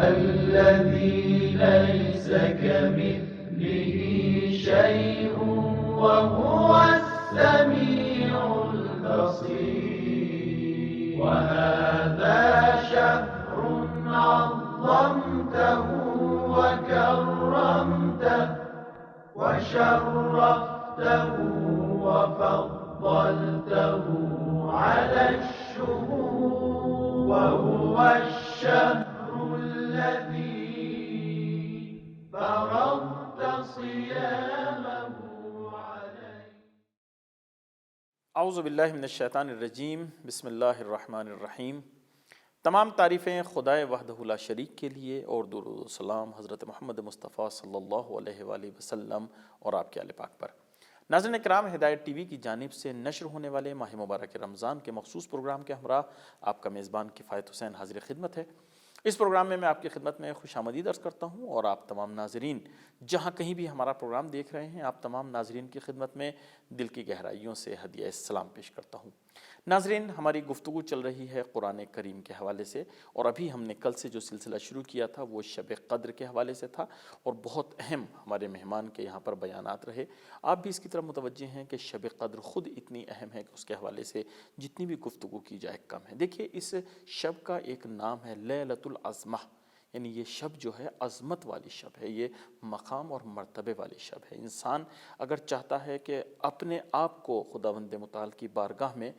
الذي ليس كمثله شيء وهو السميع البصير وهذا شهر عظمته وكرمته وشرفته وفضلته على الشهور وهو الشهر الذي فرضت صيامه عليه. اعوذ باللہ من الشیطان الرجیم، بسم اللہ الرحمن الرحیم۔ تمام تعریفیں خدائے وحدہ لا شریک کے لیے، اور درود و سلام حضرت محمد مصطفیٰ صلی اللہ علیہ وآلہ وسلم اور آپ کے آل پاک پر۔ ناظرین کرام، ہدایت ٹی وی کی جانب سے نشر ہونے والے ماہ مبارک رمضان کے مخصوص پروگرام کے ہمراہ آپ کا میزبان کفایت حسین حاضر خدمت ہے۔ اس پروگرام میں آپ کی خدمت میں خوش آمدید عرض کرتا ہوں، اور آپ تمام ناظرین جہاں کہیں بھی ہمارا پروگرام دیکھ رہے ہیں، آپ تمام ناظرین کی خدمت میں دل کی گہرائیوں سے ہدیہ سلام پیش کرتا ہوں۔ ناظرین، ہماری گفتگو چل رہی ہے قرآن کریم کے حوالے سے، اور ابھی ہم نے کل سے جو سلسلہ شروع کیا تھا وہ شب قدر کے حوالے سے تھا، اور بہت اہم ہمارے مہمان کے یہاں پر بیانات رہے۔ آپ بھی اس کی طرف متوجہ ہیں کہ شب قدر خود اتنی اہم ہے کہ اس کے حوالے سے جتنی بھی گفتگو کی جائے کم ہے۔ دیکھیے، اس شب کا ایک نام ہے لیلۃ العظمہ، یعنی یہ شب جو ہے عظمت والی شب ہے، یہ مقام اور مرتبے والی شب ہے۔ انسان اگر چاہتا ہے کہ اپنے آپ کو خداوند متعال کی بارگاہ میں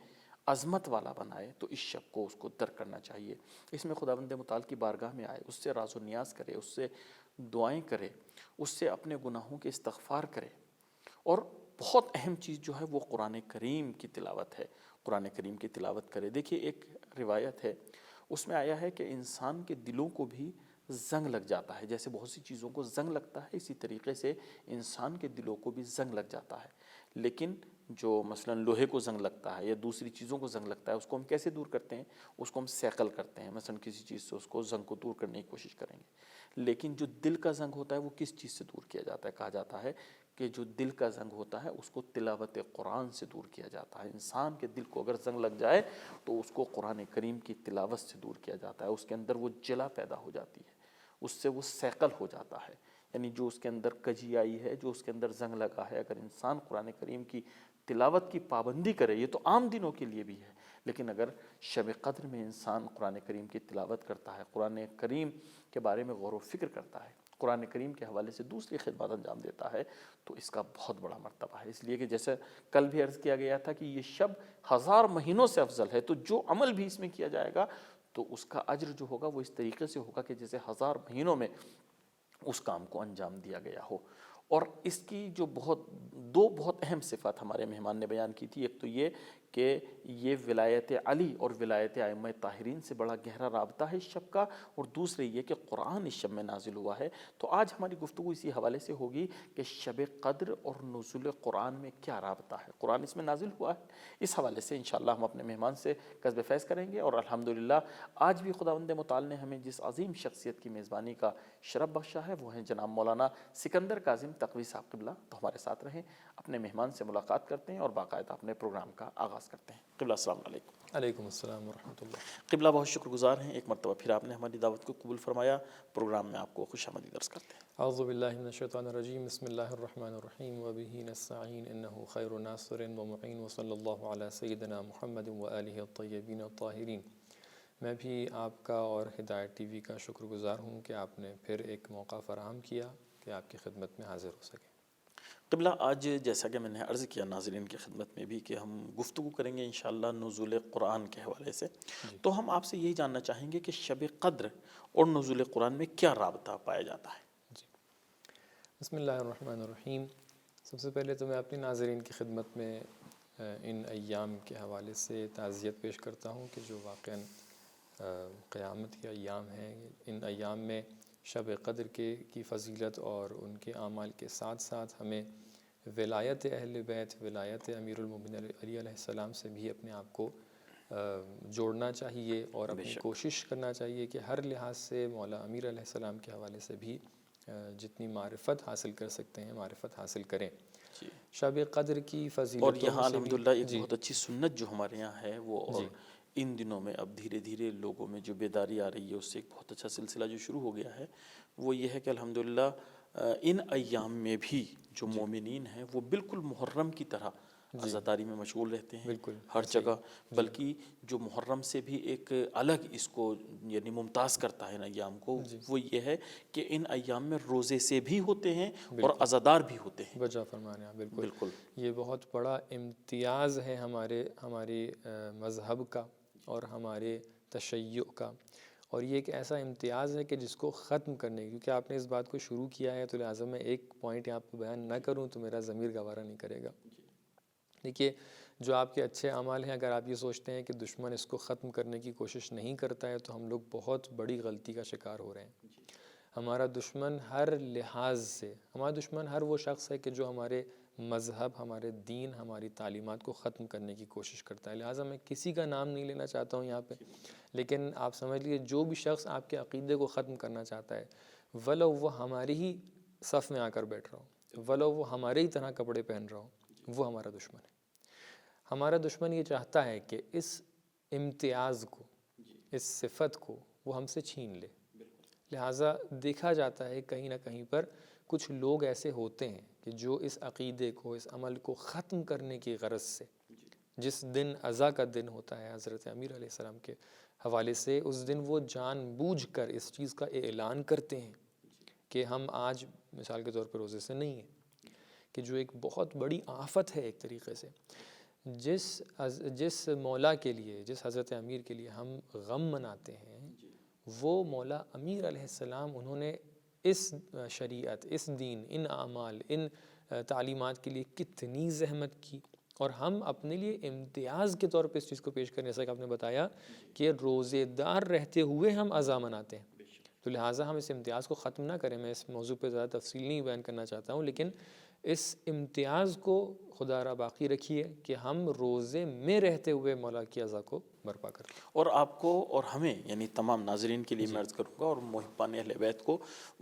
عظمت والا بنائے تو اس شب کو اس کو درک کرنا چاہیے۔ اس میں خداوند متعال کی بارگاہ میں آئے، اس سے راز و نیاز کرے، اس سے دعائیں کرے، اس سے اپنے گناہوں کے استغفار کرے، اور بہت اہم چیز جو ہے وہ قرآن کریم کی تلاوت ہے، قرآن کریم کی تلاوت کرے۔ دیکھیے، ایک روایت ہے، اس میں آیا ہے کہ انسان کے دلوں کو بھی زنگ لگ جاتا ہے، جیسے بہت سی چیزوں کو زنگ لگتا ہے، اسی طریقے سے انسان کے دلوں کو بھی زنگ لگ جاتا ہے۔ لیکن جو مثلا لوہے کو زنگ لگتا ہے یا دوسری چیزوں کو زنگ لگتا ہے، اس کو ہم کیسے دور کرتے ہیں؟ اس کو ہم سیکل کرتے ہیں، مثلا کسی چیز سے اس کو زنگ کو دور کرنے کی کوشش کریں گے۔ لیکن جو دل کا زنگ ہوتا ہے وہ کس چیز سے دور کیا جاتا ہے؟ کہا جاتا ہے کہ جو دل کا زنگ ہوتا ہے اس کو تلاوت قرآن سے دور کیا جاتا ہے۔ انسان کے دل کو اگر زنگ لگ جائے تو اس کو قرآن کریم کی تلاوت سے دور کیا جاتا ہے، اس کے اندر وہ جلا پیدا ہو جاتی ہے، اس سے وہ سیکل ہو جاتا ہے۔ یعنی جو اس کے اندر کجی آئی ہے، جو اس کے اندر زنگ لگا ہے، اگر انسان قرآن کریم کی تلاوت کی پابندی کرے، یہ تو عام دنوں کے لیے بھی ہے، لیکن اگر شب قدر میں انسان قرآن کریم کی تلاوت کرتا ہے، قرآن کریم کے بارے میں غور و فکر کرتا ہے، قرآن کریم کے حوالے سے دوسری خدمات انجام دیتا ہے، تو اس کا بہت بڑا مرتبہ ہے۔ اس لیے کہ جیسے کل بھی عرض کیا گیا تھا کہ یہ شب 1000 مہینوں سے افضل ہے، تو جو عمل بھی اس میں کیا جائے گا تو اس کا اجر جو ہوگا وہ اس طریقے سے ہوگا کہ جیسے 1000 مہینوں میں اس کام کو انجام دیا گیا ہو۔ اور اس کی جو دو بہت اہم صفات ہمارے مہمان نے بیان کی تھی، ایک تو یہ کہ یہ ولایت علی اور ولایت ائمہ طاہرین سے بڑا گہرا رابطہ ہے اس شب کا، اور دوسرے یہ کہ قرآن اس شب میں نازل ہوا ہے۔ تو آج ہماری گفتگو اسی حوالے سے ہوگی کہ شب قدر اور نزول قرآن میں کیا رابطہ ہے، قرآن اس میں نازل ہوا ہے۔ اس حوالے سے انشاءاللہ ہم اپنے مہمان سے کسب فیض کریں گے، اور الحمدللہ آج بھی خداوند متعال نے ہمیں جس عظیم شخصیت کی میزبانی کا شرف بخشا ہے وہ ہیں جناب مولانا سکندر کاظم تقوی صاحب قبلہ۔ تو ہمارے ساتھ رہیں، اپنے مہمان سے ملاقات کرتے ہیں اور باقاعدہ اپنے پروگرام کا آغاز کرتے ہیں۔ قبلہ السلام علیکم۔ علیکم السلام ورحمۃ اللہ۔ قبلہ بہت شکر گزار ہیں، ایک مرتبہ پھر آپ نے ہماری دعوت کو قبول فرمایا، پروگرام میں آپ کو خوش آمدید عرض کرتے ہیں۔ اعوذ باللہ من الشیطان الرجیم، بسم اللہ الرحمن الرحیم، وبہ نستعین انہ خیر ناصر ومعین، وصلی اللہ علی سیدنا محمد وآلہ الطیبین الطاہرین۔ میں بھی آپ کا اور ہدایت ٹی وی کا شکر گزار ہوں کہ آپ نے پھر ایک موقع فراہم کیا کہ آپ کی خدمت میں حاضر ہو سکیں۔ قبلہ، آج جیسا کہ میں نے عرض کیا ناظرین کی خدمت میں بھی کہ ہم گفتگو کریں گے انشاءاللہ نزول قرآن کے حوالے سے، تو ہم آپ سے یہی جاننا چاہیں گے کہ شب قدر اور نزول قرآن میں کیا رابطہ پایا جاتا ہے؟ جی، بسم اللہ الرحمن الرحیم۔ سب سے پہلے تو میں اپنی ناظرین کی خدمت میں ان ایام کے حوالے سے تعزیت پیش کرتا ہوں کہ جو واقعاً قیامت کے ایام ہیں۔ ان ایام میں شب قدر کی فضیلت اور ان کے اعمال کے ساتھ ساتھ ہمیں ولایت اہل بیت، ولایت امیر المومنین علی علیہ السلام سے بھی اپنے آپ کو جوڑنا چاہیے، اور اپنی کوشش کرنا چاہیے کہ ہر لحاظ سے مولا امیر علیہ السلام کے حوالے سے بھی جتنی معرفت حاصل کر سکتے ہیں معرفت حاصل کریں۔ شب قدر کی فضیلتوں اور یہاں سے بھی الحمدللہ ایک بہت اچھی سنت جو ہمارے یہاں ہے وہ، اور ان دنوں میں اب دھیرے دھیرے لوگوں میں جو بیداری آ رہی ہے اس سے ایک بہت اچھا سلسلہ جو شروع ہو گیا ہے وہ یہ ہے کہ الحمدللہ ان ایام میں بھی جو مومنین ہیں وہ بالکل محرم کی طرح عزاداری میں مشغول رہتے ہیں ہر جگہ، بلکہ جو محرم سے بھی ایک الگ اس کو یعنی ممتاز کرتا ہے ان ایام کو وہ یہ ہے کہ ان ایام میں روزے سے بھی ہوتے ہیں اور عزادار بھی ہوتے ہیں۔ بجا فرمانے ہیں، بالکل یہ بہت بڑا امتیاز ہے ہماری مذہب کا اور ہمارے تشیع کا، اور یہ ایک ایسا امتیاز ہے کہ جس کو ختم کرنے، کیونکہ آپ نے اس بات کو شروع کیا ہے تو لہٰذا میں ایک پوائنٹ یہاں پہ بیان نہ کروں تو میرا ضمیر گوارا نہیں کرے گا۔ دیکھیے جو آپ کے اچھے اعمال ہیں، اگر آپ یہ سوچتے ہیں کہ دشمن اس کو ختم کرنے کی کوشش نہیں کرتا ہے تو ہم لوگ بہت بڑی غلطی کا شکار ہو رہے ہیں۔ ہمارا دشمن ہر لحاظ سے، ہمارا دشمن ہر وہ شخص ہے کہ جو ہمارے مذہب، ہمارے دین، ہماری تعلیمات کو ختم کرنے کی کوشش کرتا ہے۔ لہٰذا میں کسی کا نام نہیں لینا چاہتا ہوں یہاں پہ، لیکن آپ سمجھ لیجیے جو بھی شخص آپ کے عقیدے کو ختم کرنا چاہتا ہے، ولو وہ ہماری ہی صف میں آ کر بیٹھ رہا ہو، ولو وہ ہمارے ہی طرح کپڑے پہن رہا ہو، وہ ہمارا دشمن ہے۔ ہمارا دشمن یہ چاہتا ہے کہ اس امتیاز کو، اس صفت کو وہ ہم سے چھین لے۔ لہٰذا دیکھا جاتا ہے کہیں نہ کہیں پر کچھ لوگ ایسے ہوتے ہیں کہ جو اس عقیدے کو، اس عمل کو ختم کرنے کی غرض سے، جس دن عزا کا دن ہوتا ہے حضرت امیر علیہ السلام کے حوالے سے، اس دن وہ جان بوجھ کر اس چیز کا اعلان کرتے ہیں کہ ہم آج مثال کے طور پر روزے سے نہیں ہیں، کہ جو ایک بہت بڑی آفت ہے ایک طریقے سے۔ جس مولا کے لیے، جس حضرت امیر کے لیے ہم غم مناتے ہیں، وہ مولا امیر علیہ السلام انہوں نے اس شریعت، اس دین، ان اعمال، ان تعلیمات کے لیے کتنی زحمت کی، اور ہم اپنے لیے امتیاز کے طور پہ اس چیز کو پیش کرنے، جیسا کہ آپ نے بتایا کہ روزے دار رہتے ہوئے ہم عزا مناتے ہیں، تو لہٰذا ہم اس امتیاز کو ختم نہ کریں۔ میں اس موضوع پہ زیادہ تفصیل نہیں بیان کرنا چاہتا ہوں، لیکن اس امتیاز کو خدا را باقی رکھیے کہ ہم روزے میں رہتے ہوئے مولا کی عزا کو برپا کریں۔ اور آپ کو اور ہمیں یعنی تمام ناظرین کے لیے میں عرض کروں گا اور محبان اہل بیت کو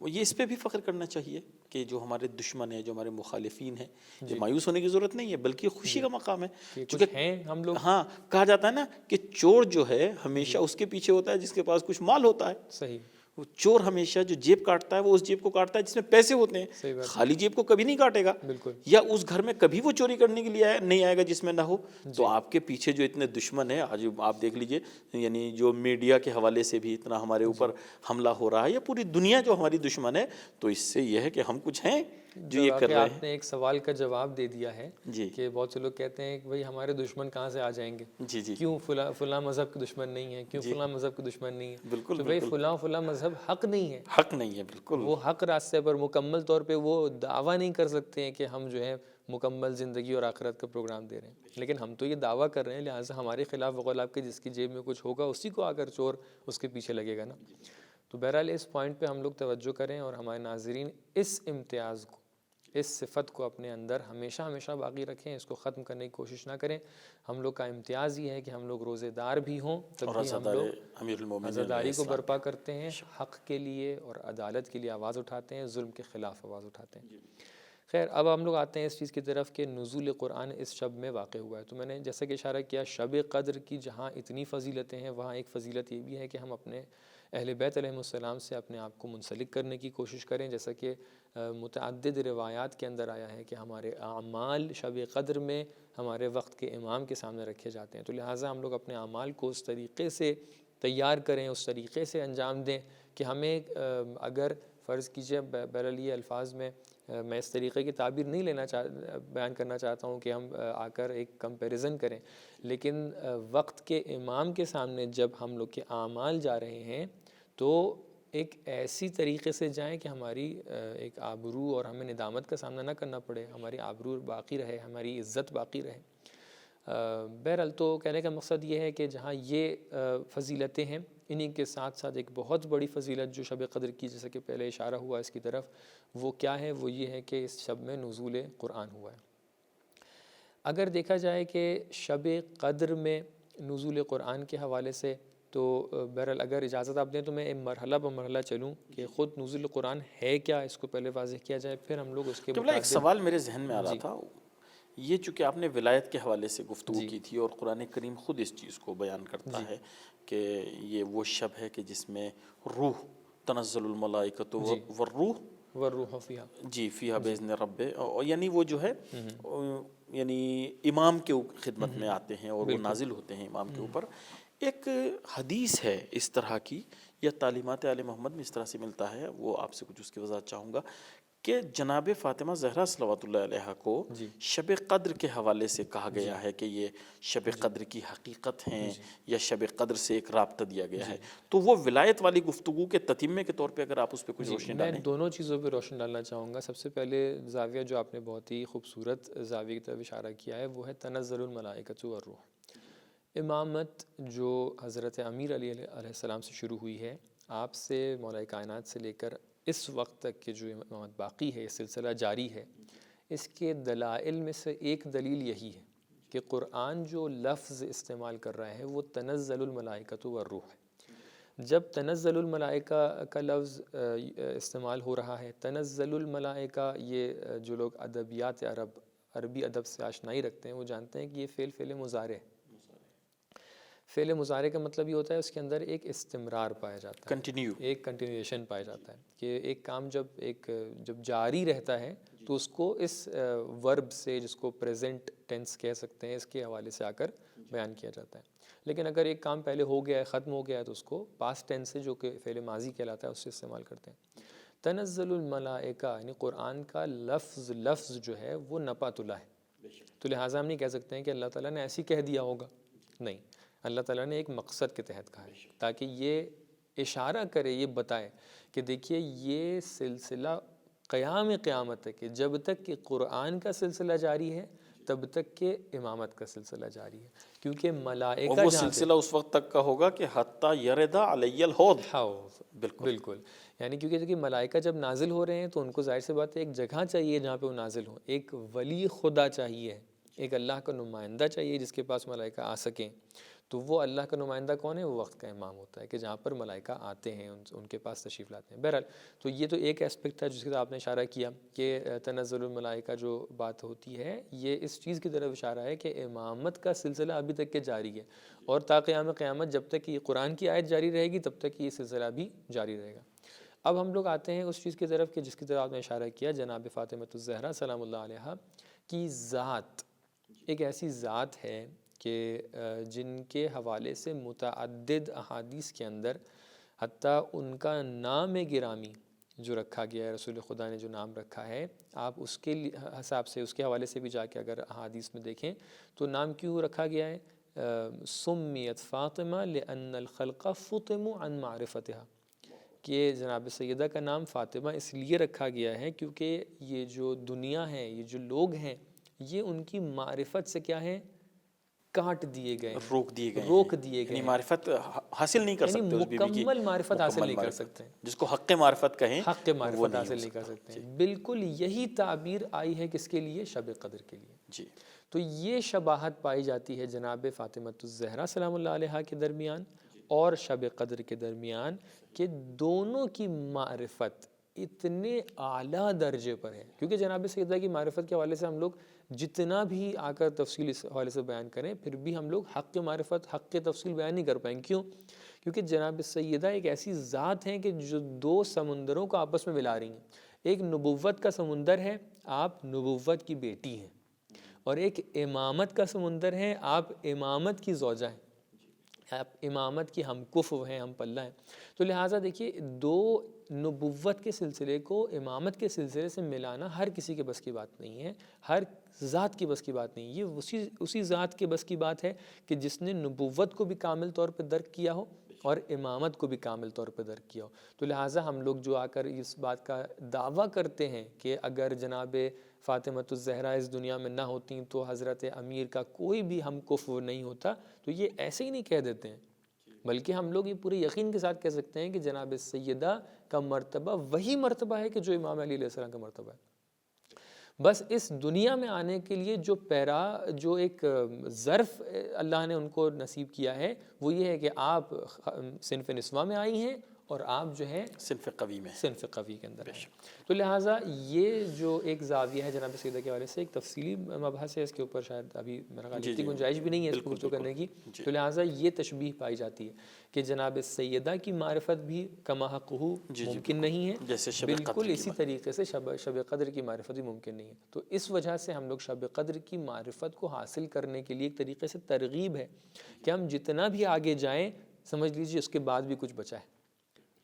یہ اس پہ بھی فخر کرنا چاہیے کہ جو ہمارے دشمن ہیں، جو ہمارے مخالفین ہیں، یہ مایوس ہونے کی ضرورت نہیں ہے بلکہ خوشی کا مقام ہے، کچھ ہیں ہم لوگ۔ ہاں کہا جاتا ہے نا کہ چور جو ہے ہمیشہ اس کے پیچھے ہوتا ہے جس کے پاس کچھ مال ہوتا ہے۔ صحیح، وہ چور ہمیشہ جو جیب کاٹتا ہے وہ اس جیب کو کاٹتا ہے جس میں پیسے ہوتے ہیں، خالی جیب کو کبھی نہیں کاٹے گا، یا اس گھر میں کبھی وہ چوری کرنے کے لیے نہیں آئے گا جس میں نہ ہو۔ تو آپ کے پیچھے جو اتنے دشمن ہیں، آج آپ دیکھ لیجئے یعنی جو میڈیا کے حوالے سے بھی اتنا ہمارے اوپر حملہ ہو رہا ہے، یا پوری دنیا جو ہماری دشمن ہے، تو اس سے یہ ہے کہ ہم کچھ ہیں جو یہ کر رہے ہیں۔ آپ نے ایک سوال کا جواب دے دیا ہے کہ بہت سے لوگ کہتے ہیں کہ بھئی ہمارے دشمن کہاں سے آ جائیں گے، کیوں فلاں مذہب کے دشمن نہیں ہیں، کیوں فلاں مذہب کے دشمن نہیں ہیں۔ بالکل، تو بھئی فلاں مذہب حق نہیں ہے، حق نہیں ہے، بالکل وہ حق راستے پر مکمل طور پہ وہ دعویٰ نہیں کر سکتے ہیں کہ ہم جو ہے مکمل زندگی اور آخرت کا پروگرام دے رہے ہیں، لیکن ہم تو یہ دعویٰ کر رہے ہیں، لہٰذا ہمارے خلاف وغیرہ آپ کے جس کی جیب میں کچھ ہوگا اسی کو آ کر چور اس کے پیچھے لگے گا نا۔ تو بہرحال اس پوائنٹ پہ ہم لوگ توجہ کریں اور ہمارے ناظرین اس امتیاز کو، اس صفت کو اپنے اندر ہمیشہ ہمیشہ باقی رکھیں، اس کو ختم کرنے کی کوشش نہ کریں۔ ہم لوگ کا امتیاز یہ ہے کہ ہم لوگ روزے دار بھی ہوں، تب بھی ہم لوگ عزاداری کو برپا کرتے ہیں، حق کے لیے اور عدالت کے لیے آواز اٹھاتے ہیں، ظلم کے خلاف آواز اٹھاتے ہیں۔ خیر، اب ہم لوگ آتے ہیں اس چیز کی طرف کہ نزول قرآن اس شب میں واقع ہوا ہے۔ تو میں نے جیسا کہ اشارہ کیا، شب قدر کی جہاں اتنی فضیلتیں ہیں، وہاں ایک فضیلت یہ بھی ہے کہ ہم اپنے اہل بیت علیہ السلام سے اپنے آپ کو منسلک کرنے کی کوشش کریں، جیسا کہ متعدد روایات کے اندر آیا ہے کہ ہمارے اعمال شب قدر میں ہمارے وقت کے امام کے سامنے رکھے جاتے ہیں، تو لہٰذا ہم لوگ اپنے اعمال کو اس طریقے سے تیار کریں، اس طریقے سے انجام دیں کہ ہمیں اگر فرض کیجئے، بہرحال یہ الفاظ میں اس طریقے کی تعبیر نہیں بیان کرنا چاہتا ہوں کہ ہم آ کر ایک کمپیریزن کریں، لیکن وقت کے امام کے سامنے جب ہم لوگ کے اعمال جا رہے ہیں تو ایک ایسی طریقے سے جائیں کہ ہماری ایک آبرو اور ہمیں ندامت کا سامنا نہ کرنا پڑے، ہماری آبرو باقی رہے، ہماری عزت باقی رہے۔ بہرحال تو کہنے کا مقصد یہ ہے کہ جہاں یہ فضیلتیں ہیں، انہی کے ساتھ ساتھ ایک بہت بڑی فضیلت جو شب قدر کی، جیسا کہ پہلے اشارہ ہوا اس کی طرف، وہ کیا ہے؟ وہ یہ ہے کہ اس شب میں نزول قرآن ہوا ہے۔ اگر دیکھا جائے کہ شب قدر میں نزول قرآن کے حوالے سے، تو بہرحال اگر اجازت آپ دیں تو میں مرحلہ بمرحلہ چلوں کہ خود نزول قرآن ہے کیا، اس کو پہلے واضح کیا جائے، پھر ہم لوگ اس کے ایک سوال میرے ذہن میں آ رہا تھا، یہ چونکہ آپ نے ولایت کے حوالے سے گفتگو کی تھی اور قرآن کریم خود اس چیز کو بیان کرتا ہے کہ یہ وہ شب ہے کہ جس میں روح تنزل الملائکۃ والروح والروح فیہا، جی فیہا باذن رب، یعنی وہ جو ہے یعنی امام کے خدمت میں آتے ہیں اور وہ نازل ہوتے ہیں امام کے اوپر۔ ایک حدیث ہے اس طرح کی یا تعلیمات آل محمد میں اس طرح سے ملتا ہے، وہ آپ سے کچھ اس کی وضاحت چاہوں گا کہ جناب فاطمہ زہرا صلوات اللہ علیہا کو شب قدر کے حوالے سے کہا گیا ہے کہ یہ شب قدر کی حقیقت ہیں یا شب قدر سے ایک رابطہ دیا گیا ہے، تو وہ ولایت والی گفتگو کے تتمے کے طور پہ اگر آپ اس پہ کچھ روشنی ڈالیں۔ میں دونوں چیزوں پہ روشنی ڈالنا چاہوں گا۔ سب سے پہلے زاویہ جو آپ نے بہت ہی خوبصورت زاویہ کی طرف اشارہ کیا ہے وہ ہے تنزل الملائکۃ والروح۔ امامت جو حضرت امیر علیہ السلام سے شروع ہوئی ہے، آپ سے مولا کائنات سے لے کر اس وقت تک کہ جو امامت باقی ہے، یہ سلسلہ جاری ہے، اس کے دلائل میں سے ایک دلیل یہی ہے کہ قرآن جو لفظ استعمال کر رہا ہے وہ تنزل الملائکۃ والروح ہے۔ جب تنزل الملائکہ کا لفظ استعمال ہو رہا ہے، تنزل الملائکہ، یہ جو لوگ ادبیات عربی ادب سے آشنائی رکھتے ہیں وہ جانتے ہیں کہ یہ فعل مضارع ہے۔ فعل مضارع کا مطلب یہ ہوتا ہے اس کے اندر ایک استمرار پایا جاتا ہے، ایک کنٹینیویشن پایا جاتا ہے کہ ایک کام جب جاری رہتا ہے تو اس کو اس ورب سے، جس کو پریزنٹ ٹینس کہہ سکتے ہیں، اس کے حوالے سے آ کر بیان کیا جاتا ہے۔ لیکن اگر ایک کام پہلے ہو گیا ہے، ختم ہو گیا ہے، تو اس کو پاسٹ ٹینس سے، جو کہ فعل ماضی کہلاتا ہے، اس سے استعمال کرتے ہیں۔ تنزل الملائکہ یعنی قرآن کا لفظ جو ہے وہ نپات اللہ ہے، تو لہٰذا ہم نہیں کہہ سکتے ہیں کہ اللہ تعالیٰ نے ایسی کہہ دیا ہوگا، نہیں، اللہ تعالیٰ نے ایک مقصد کے تحت کہا ہے تاکہ یہ اشارہ کرے، یہ بتائے کہ دیکھیے یہ سلسلہ قیامت ہے، کہ جب تک کہ قرآن کا سلسلہ جاری ہے تب تک کہ امامت کا سلسلہ جاری ہے، کیونکہ ملائکہ وہ سلسلہ اس وقت تک کا ہوگا کہ حتیٰ یرد علی الحوض۔ بالکل، یعنی کیونکہ ملائکہ جب نازل ہو رہے ہیں تو ان کو ظاہر سی بات ہے ایک جگہ چاہیے جہاں پہ وہ نازل ہوں، ایک ولی خدا چاہیے، ایک اللہ کا نمائندہ چاہیے جس کے پاس ملائکہ آ سکیں۔ تو وہ اللہ کا نمائندہ کون ہے؟ وہ وقت کا امام ہوتا ہے کہ جہاں پر ملائکہ آتے ہیں، ان کے پاس تشریف لاتے ہیں۔ بہرحال تو یہ تو ایک اسپیکٹ تھا جس کے آپ نے اشارہ کیا کہ تنزل الملائکہ جو بات ہوتی ہے، یہ اس چیز کی طرف اشارہ ہے کہ امامت کا سلسلہ ابھی تک کے جاری ہے، اور تا قیامت جب تک یہ قرآن کی آیت جاری رہے گی تب تک یہ سلسلہ بھی جاری رہے گا۔ اب ہم لوگ آتے ہیں اس چیز کی طرف کہ جس کی طرف آپ نے اشارہ کیا، جناب فاطمۃ الزہرا سلام اللہ علیہا کی ذات ایک ایسی ذات ہے کہ جن کے حوالے سے متعدد احادیث کے اندر حتیٰ ان کا نام گرامی جو رکھا گیا ہے، رسول خدا نے جو نام رکھا ہے، آپ اس کے حساب سے، اس کے حوالے سے بھی جا کے اگر احادیث میں دیکھیں تو نام کیوں رکھا گیا ہے؟ سمیت فاطمہ لأن الخلق فطموا عن معرفتها، کہ جناب سیدہ کا نام فاطمہ اس لیے رکھا گیا ہے کیونکہ یہ جو دنیا ہے، یہ جو لوگ ہیں، یہ ان کی معرفت سے کیا ہے؟ کاٹ دیے گئے، روک دیے گئے، یعنی معرفت حاصل نہیں کر سکتے، مکمل معرفت حاصل نہیں کر سکتے، جس کو حق معرفت کہیں، حق معرفت حاصل نہیں کر سکتے۔ بالکل یہی تعبیر آئی ہے کس کے لیے؟ شب قدر کے لیے۔ جی، تو یہ شباہت پائی جاتی ہے جناب فاطمۃ الزہرا سلام اللہ علیہا کے درمیان اور شب قدر کے درمیان، کہ دونوں کی معرفت اتنے اعلیٰ درجے پر ہے، کیونکہ جناب سیدہ کی معرفت کے حوالے سے ہم لوگ جتنا بھی آ کر تفصیل اس حوالے سے بیان کریں، پھر بھی ہم لوگ حق معرفت، حق تفصیل بیان نہیں کر پائیں۔ کیوں؟ کیونکہ جناب سیدہ ایک ایسی ذات ہیں کہ جو دو سمندروں کو آپس میں ملا رہی ہیں۔ ایک نبوت کا سمندر ہے، آپ نبوت کی بیٹی ہیں، اور ایک امامت کا سمندر ہے، آپ امامت کی زوجہ ہیں، آپ امامت کی ہم کفو ہیں، ہم پلہ ہیں۔ تو لہٰذا دیکھیے، دو نبوت کے سلسلے کو امامت کے سلسلے سے ملانا ہر کسی کے بس کی بات نہیں ہے، ہر ذات کی بس کی بات نہیں، یہ اسی ذات کے بس کی بات ہے کہ جس نے نبوت کو بھی کامل طور پہ درک کیا ہو اور امامت کو بھی کامل طور پہ درک کیا ہو۔ تو لہٰذا ہم لوگ جو آ کر اس بات کا دعویٰ کرتے ہیں کہ اگر جناب فاطمۃ الزہرا اس دنیا میں نہ ہوتیں تو حضرت امیر کا کوئی بھی ہم کفو نہیں ہوتا، تو یہ ایسے ہی نہیں کہہ دیتے ہیں، بلکہ ہم لوگ یہ پورے یقین کے ساتھ کہہ سکتے ہیں کہ جناب سیدہ کا مرتبہ وہی مرتبہ ہے کہ جو امام علی علیہ السلام کا مرتبہ ہے۔ بس اس دنیا میں آنے کے لیے جو ایک ظرف اللہ نے ان کو نصیب کیا ہے، وہ یہ ہے کہ آپ صنف نسواں میں آئی ہیں اور آپ جو ہیں صنف قوی میں، صنف قوی کے اندر ہیں۔ تو لہٰذا یہ جو ایک زاویہ ہے جناب سیدہ کے حوالے سے، ایک تفصیلی مبحث ہے، اس کے اوپر شاید ابھی میرا خیال اتنی گنجائش بھی نہیں ہے اس کو گفتگو کرنے کی، تو لہٰذا یہ تشبیہ پائی جاتی ہے کہ جناب سیدہ کی معرفت بھی کما حقہ ممکن نہیں ہے، بالکل اسی طریقے سے شب قدر کی معرفت بھی ممکن نہیں ہے۔ تو اس وجہ سے ہم لوگ شب قدر کی معرفت کو حاصل کرنے کے لیے ایک طریقے سے ترغیب ہے کہ ہم جتنا بھی آگے جائیں سمجھ لیجیے اس کے بعد بھی کچھ بچا ہے،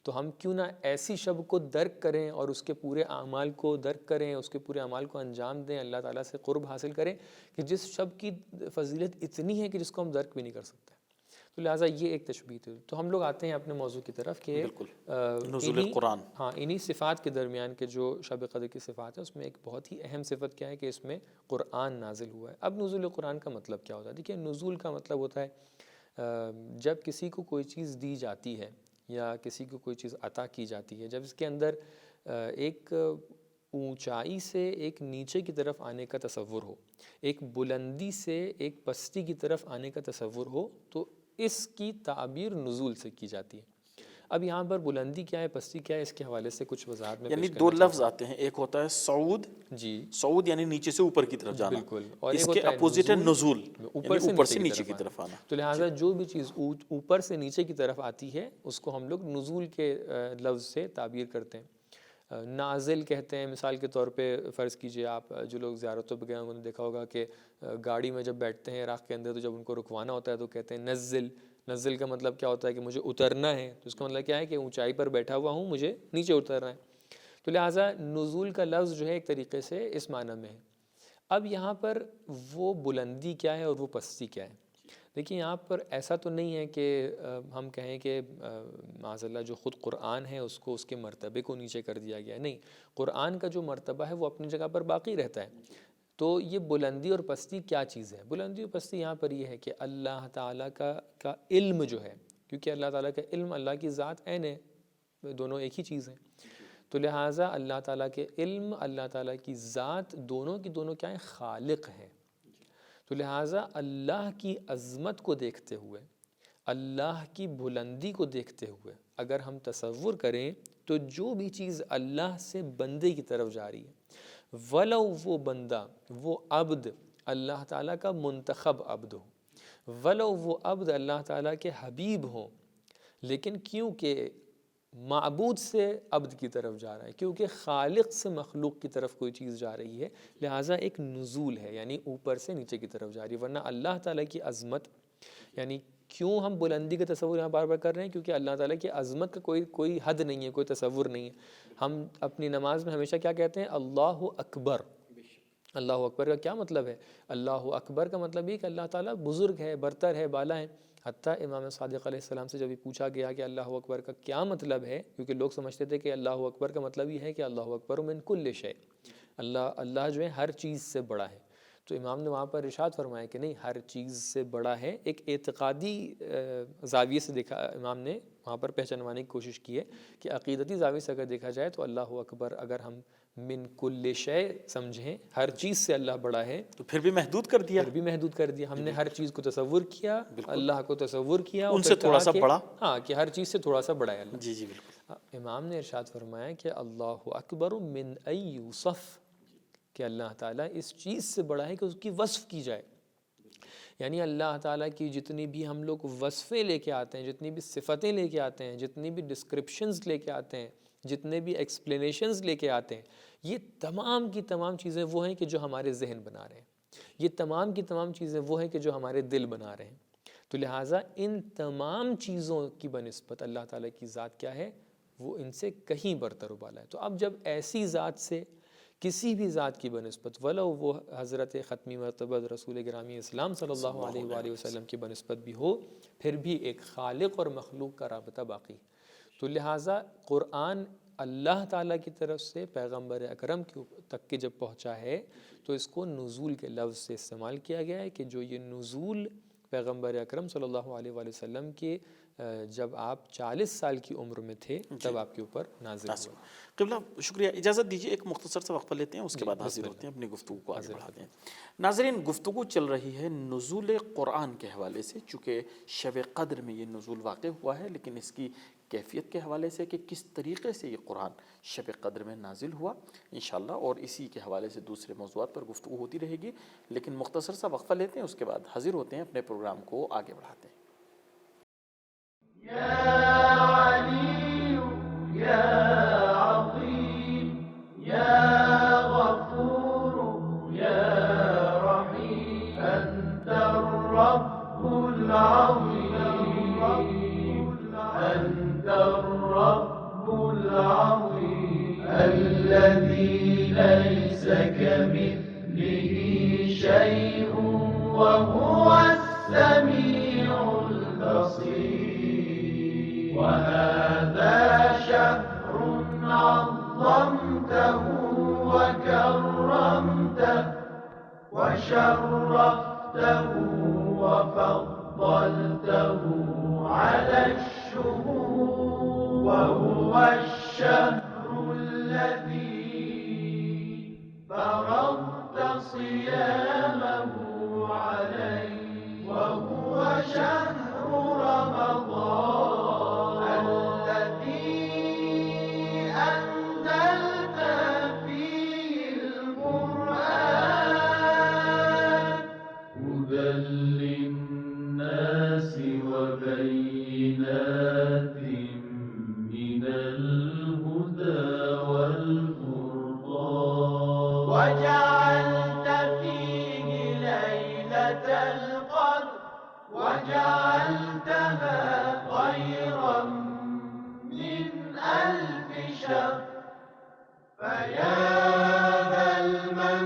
تو ہم کیوں نہ ایسی شب کو درک کریں اور اس کے پورے اعمال کو درک کریں، اس کے پورے اعمال کو انجام دیں، اللہ تعالیٰ سے قرب حاصل کریں کہ جس شب کی فضیلت اتنی ہے کہ جس کو ہم درک بھی نہیں کر سکتے۔ تو لہٰذا یہ ایک تشبیہ تھی۔ تو ہم لوگ آتے ہیں اپنے موضوع کی طرف کہ نزول قرآن، ہاں انہی صفات کے درمیان کے جو شب قدر کی صفات ہے اس میں ایک بہت ہی اہم صفت کیا ہے کہ اس میں قرآن نازل ہوا ہے۔ اب نزول قرآن کا مطلب کیا ہوتا ہے؟ دیکھیے نزول کا مطلب ہوتا ہے جب کسی کو کوئی چیز دی جاتی ہے یا کسی کو کوئی چیز عطا کی جاتی ہے، جب اس کے اندر ایک اونچائی سے ایک نیچے کی طرف آنے کا تصور ہو، ایک بلندی سے ایک پستی کی طرف آنے کا تصور ہو، تو اس کی تعبیر نزول سے کی جاتی ہے۔ اب یہاں پر بلندی کیا ہے، پستی کیا ہے، اس کے حوالے سے کچھ وضاحت میں یعنی دو لفظ آتے ہیں، ایک ہوتا ہے صعود، جی صعود یعنی نیچے سے اوپر کی طرف جانا، بالکل، اور اس کے اپوزٹ ہے نزول، اوپر سے نیچے کی طرف آنا۔ تو لہٰذا جو بھی چیز اوپر سے نیچے کی طرف آتی ہے اس کو ہم لوگ نزول کے لفظ سے تعبیر کرتے ہیں۔ نازل کہتے ہیں، مثال کے طور پہ فرض کیجئے آپ جو لوگ زیارتوں پہ گئے ہوں انہوں نے دیکھا ہوگا کہ گاڑی میں جب بیٹھتے ہیں عراق کے اندر تو جب ان کو رکوانا ہوتا ہے تو کہتے ہیں نزل۔ نزل کا مطلب کیا ہوتا ہے کہ مجھے اترنا ہے، تو اس کا مطلب کیا ہے کہ اونچائی پر بیٹھا ہوا ہوں، مجھے نیچے اترنا ہے۔ تو لہٰذا نزول کا لفظ جو ہے ایک طریقے سے اس معنی میں ہے۔ اب یہاں پر وہ بلندی کیا ہے اور وہ پستی کیا ہے؟ دیکھیں یہاں پر ایسا تو نہیں ہے کہ ہم کہیں کہ معاذ اللہ جو خود قرآن ہے اس کو اس کے مرتبے کو نیچے کر دیا گیا ہے، نہیں، قرآن کا جو مرتبہ ہے وہ اپنی جگہ پر باقی رہتا ہے۔ تو یہ بلندی اور پستی کیا چیز ہے؟ بلندی اور پستی یہاں پر یہ ہے کہ اللہ تعالیٰ کا علم جو ہے، کیونکہ اللہ تعالیٰ کا علم اللہ کی ذات عین ہے، دونوں ایک ہی چیز ہیں، تو لہٰذا اللہ تعالیٰ کے علم، اللہ تعالیٰ کی ذات دونوں کی دونوں کیا ہیں؟ خالق ہیں۔ تو لہٰذا اللہ کی عظمت کو دیکھتے ہوئے، اللہ کی بلندی کو دیکھتے ہوئے اگر ہم تصور کریں تو جو بھی چیز اللہ سے بندے کی طرف جا رہی ہے، ولو وہ بندہ، وہ عبد اللہ تعالیٰ کا منتخب عبد ہو، ولو وہ عبد اللہ تعالیٰ کے حبیب ہوں، لیکن کیونکہ معبود سے عبد کی طرف جا رہا ہے، کیونکہ خالق سے مخلوق کی طرف کوئی چیز جا رہی ہے، لہٰذا ایک نزول ہے، یعنی اوپر سے نیچے کی طرف جا رہی ہے۔ ورنہ اللہ تعالیٰ کی عظمت، یعنی کیوں ہم بلندی کا تصور یہاں بار بار کر رہے ہیں؟ کیونکہ اللہ تعالیٰ کی عظمت کا کوئی حد نہیں ہے، کوئی تصور نہیں ہے۔ ہم اپنی نماز میں ہمیشہ کیا کہتے ہیں؟ اللہ اکبر۔ اللہ اکبر کا کیا مطلب ہے؟ اللہ اکبر کا مطلب یہ کہ اللہ تعالیٰ بزرگ ہے، برتر ہے، بالا ہے۔ حتیٰ امام صادق علیہ السلام سے جب یہ پوچھا گیا کہ اللہ اکبر کا کیا مطلب ہے، کیونکہ لوگ سمجھتے تھے کہ اللہ اکبر کا مطلب یہ ہے کہ اللہ اکبر من کل شیء، اللہ جو ہے ہر چیز سے بڑا ہے۔ تو امام نے وہاں پر ارشاد فرمایا کہ نہیں، ہر چیز سے بڑا ہے۔ ایک اعتقادی زاویے سے دیکھا امام نے وہاں پر پہچانوانے کی کوشش کی ہے کہ عقیدتی زاویے سے اگر دیکھا جائے تو اللہ اکبر اگر ہم من کل شیء سمجھیں، ہر چیز سے اللہ بڑا ہے، تو پھر بھی محدود کر دیا، ہم نے ہر چیز کو تصور کیا، اللہ کو تصور کیا، ان سے تھوڑا سا بڑا، ہاں کہ ہر چیز سے تھوڑا سا بڑا ہے اللہ۔ جی جی بالکل۔ امام نے ارشاد فرمایا کہ اللہ اکبر من ان یوصف، کہ اللہ تعالیٰ اس چیز سے بڑا ہے کہ اس کی وصف کی جائے۔ یعنی اللہ تعالیٰ کی جتنی بھی ہم لوگ وصفیں لے کے آتے ہیں، جتنی بھی صفتیں لے کے آتے ہیں، جتنی بھی ڈسکرپشنز لے کے آتے ہیں، جتنے بھی ایکسپلینیشنز لے کے آتے ہیں، یہ تمام کی تمام چیزیں وہ ہیں کہ جو ہمارے ذہن بنا رہے ہیں، یہ تمام کی تمام چیزیں وہ ہیں کہ جو ہمارے دل بنا رہے ہیں۔ تو لہٰذا ان تمام چیزوں کی بنسبت اللہ تعالیٰ کی ذات کیا ہے؟ وہ ان سے کہیں برتر و بالا ہے۔ تو اب جب ایسی ذات سے کسی بھی ذات کی بنسبت، ولو وہ حضرت ختمی مرتبہ رسول گرامی اسلام صلی اللہ علیہ وآلہ وسلم کی بنسبت بھی ہو، پھر بھی ایک خالق اور مخلوق کا رابطہ باقی۔ تو لہٰذا قرآن اللہ تعالیٰ کی طرف سے پیغمبر اکرم تک کے جب پہنچا ہے تو اس کو نزول کے لفظ سے استعمال کیا گیا ہے کہ جو یہ نزول پیغمبر اکرم صلی اللہ علیہ وآلہ وسلم کے جب آپ 40 سال کی عمر میں تھے تب آپ کے اوپر نازل ہوا۔ قبلہ شکریہ، اجازت دیجیے ایک مختصر سا وقفہ لیتے ہیں، اس کے بعد حاضر ہوتے ہیں، اپنی گفتگو کو آگے بڑھاتے ہیں۔ ناظرین، گفتگو چل رہی ہے نزول قرآن کے حوالے سے، چونکہ شب قدر میں یہ نزول واقع ہوا ہے، لیکن اس کی کیفیت کے حوالے سے کہ کس طریقے سے یہ قرآن شب قدر میں نازل ہوا انشاءاللہ، اور اسی کے حوالے سے دوسرے موضوعات پر گفتگو ہوتی رہے گی، لیکن مختصر سا وقفہ لیتے ہیں، اس کے بعد حاضر ہوتے ہیں، اپنے پروگرام کو آگے بڑھاتے ہیں۔ يا علي يا عظيم يا غفور يا رحيم أنت الرب العظيم أنت الرب العظيم الذي ليس كمثله شيء وهو السميع البصير وهذا شهر عظمته وكرمته وشرفته وفضلته على الشهور وهو الشهر الذي فرضت صيامه عليه وهو شهر رمضان الذي أنزلت فيه القرآن هدى للناس وبينات من الهدى والفرقان وجعلت فيه ليلة القدر وجعلتها خيرا من 1000 شهر فيا ذا المن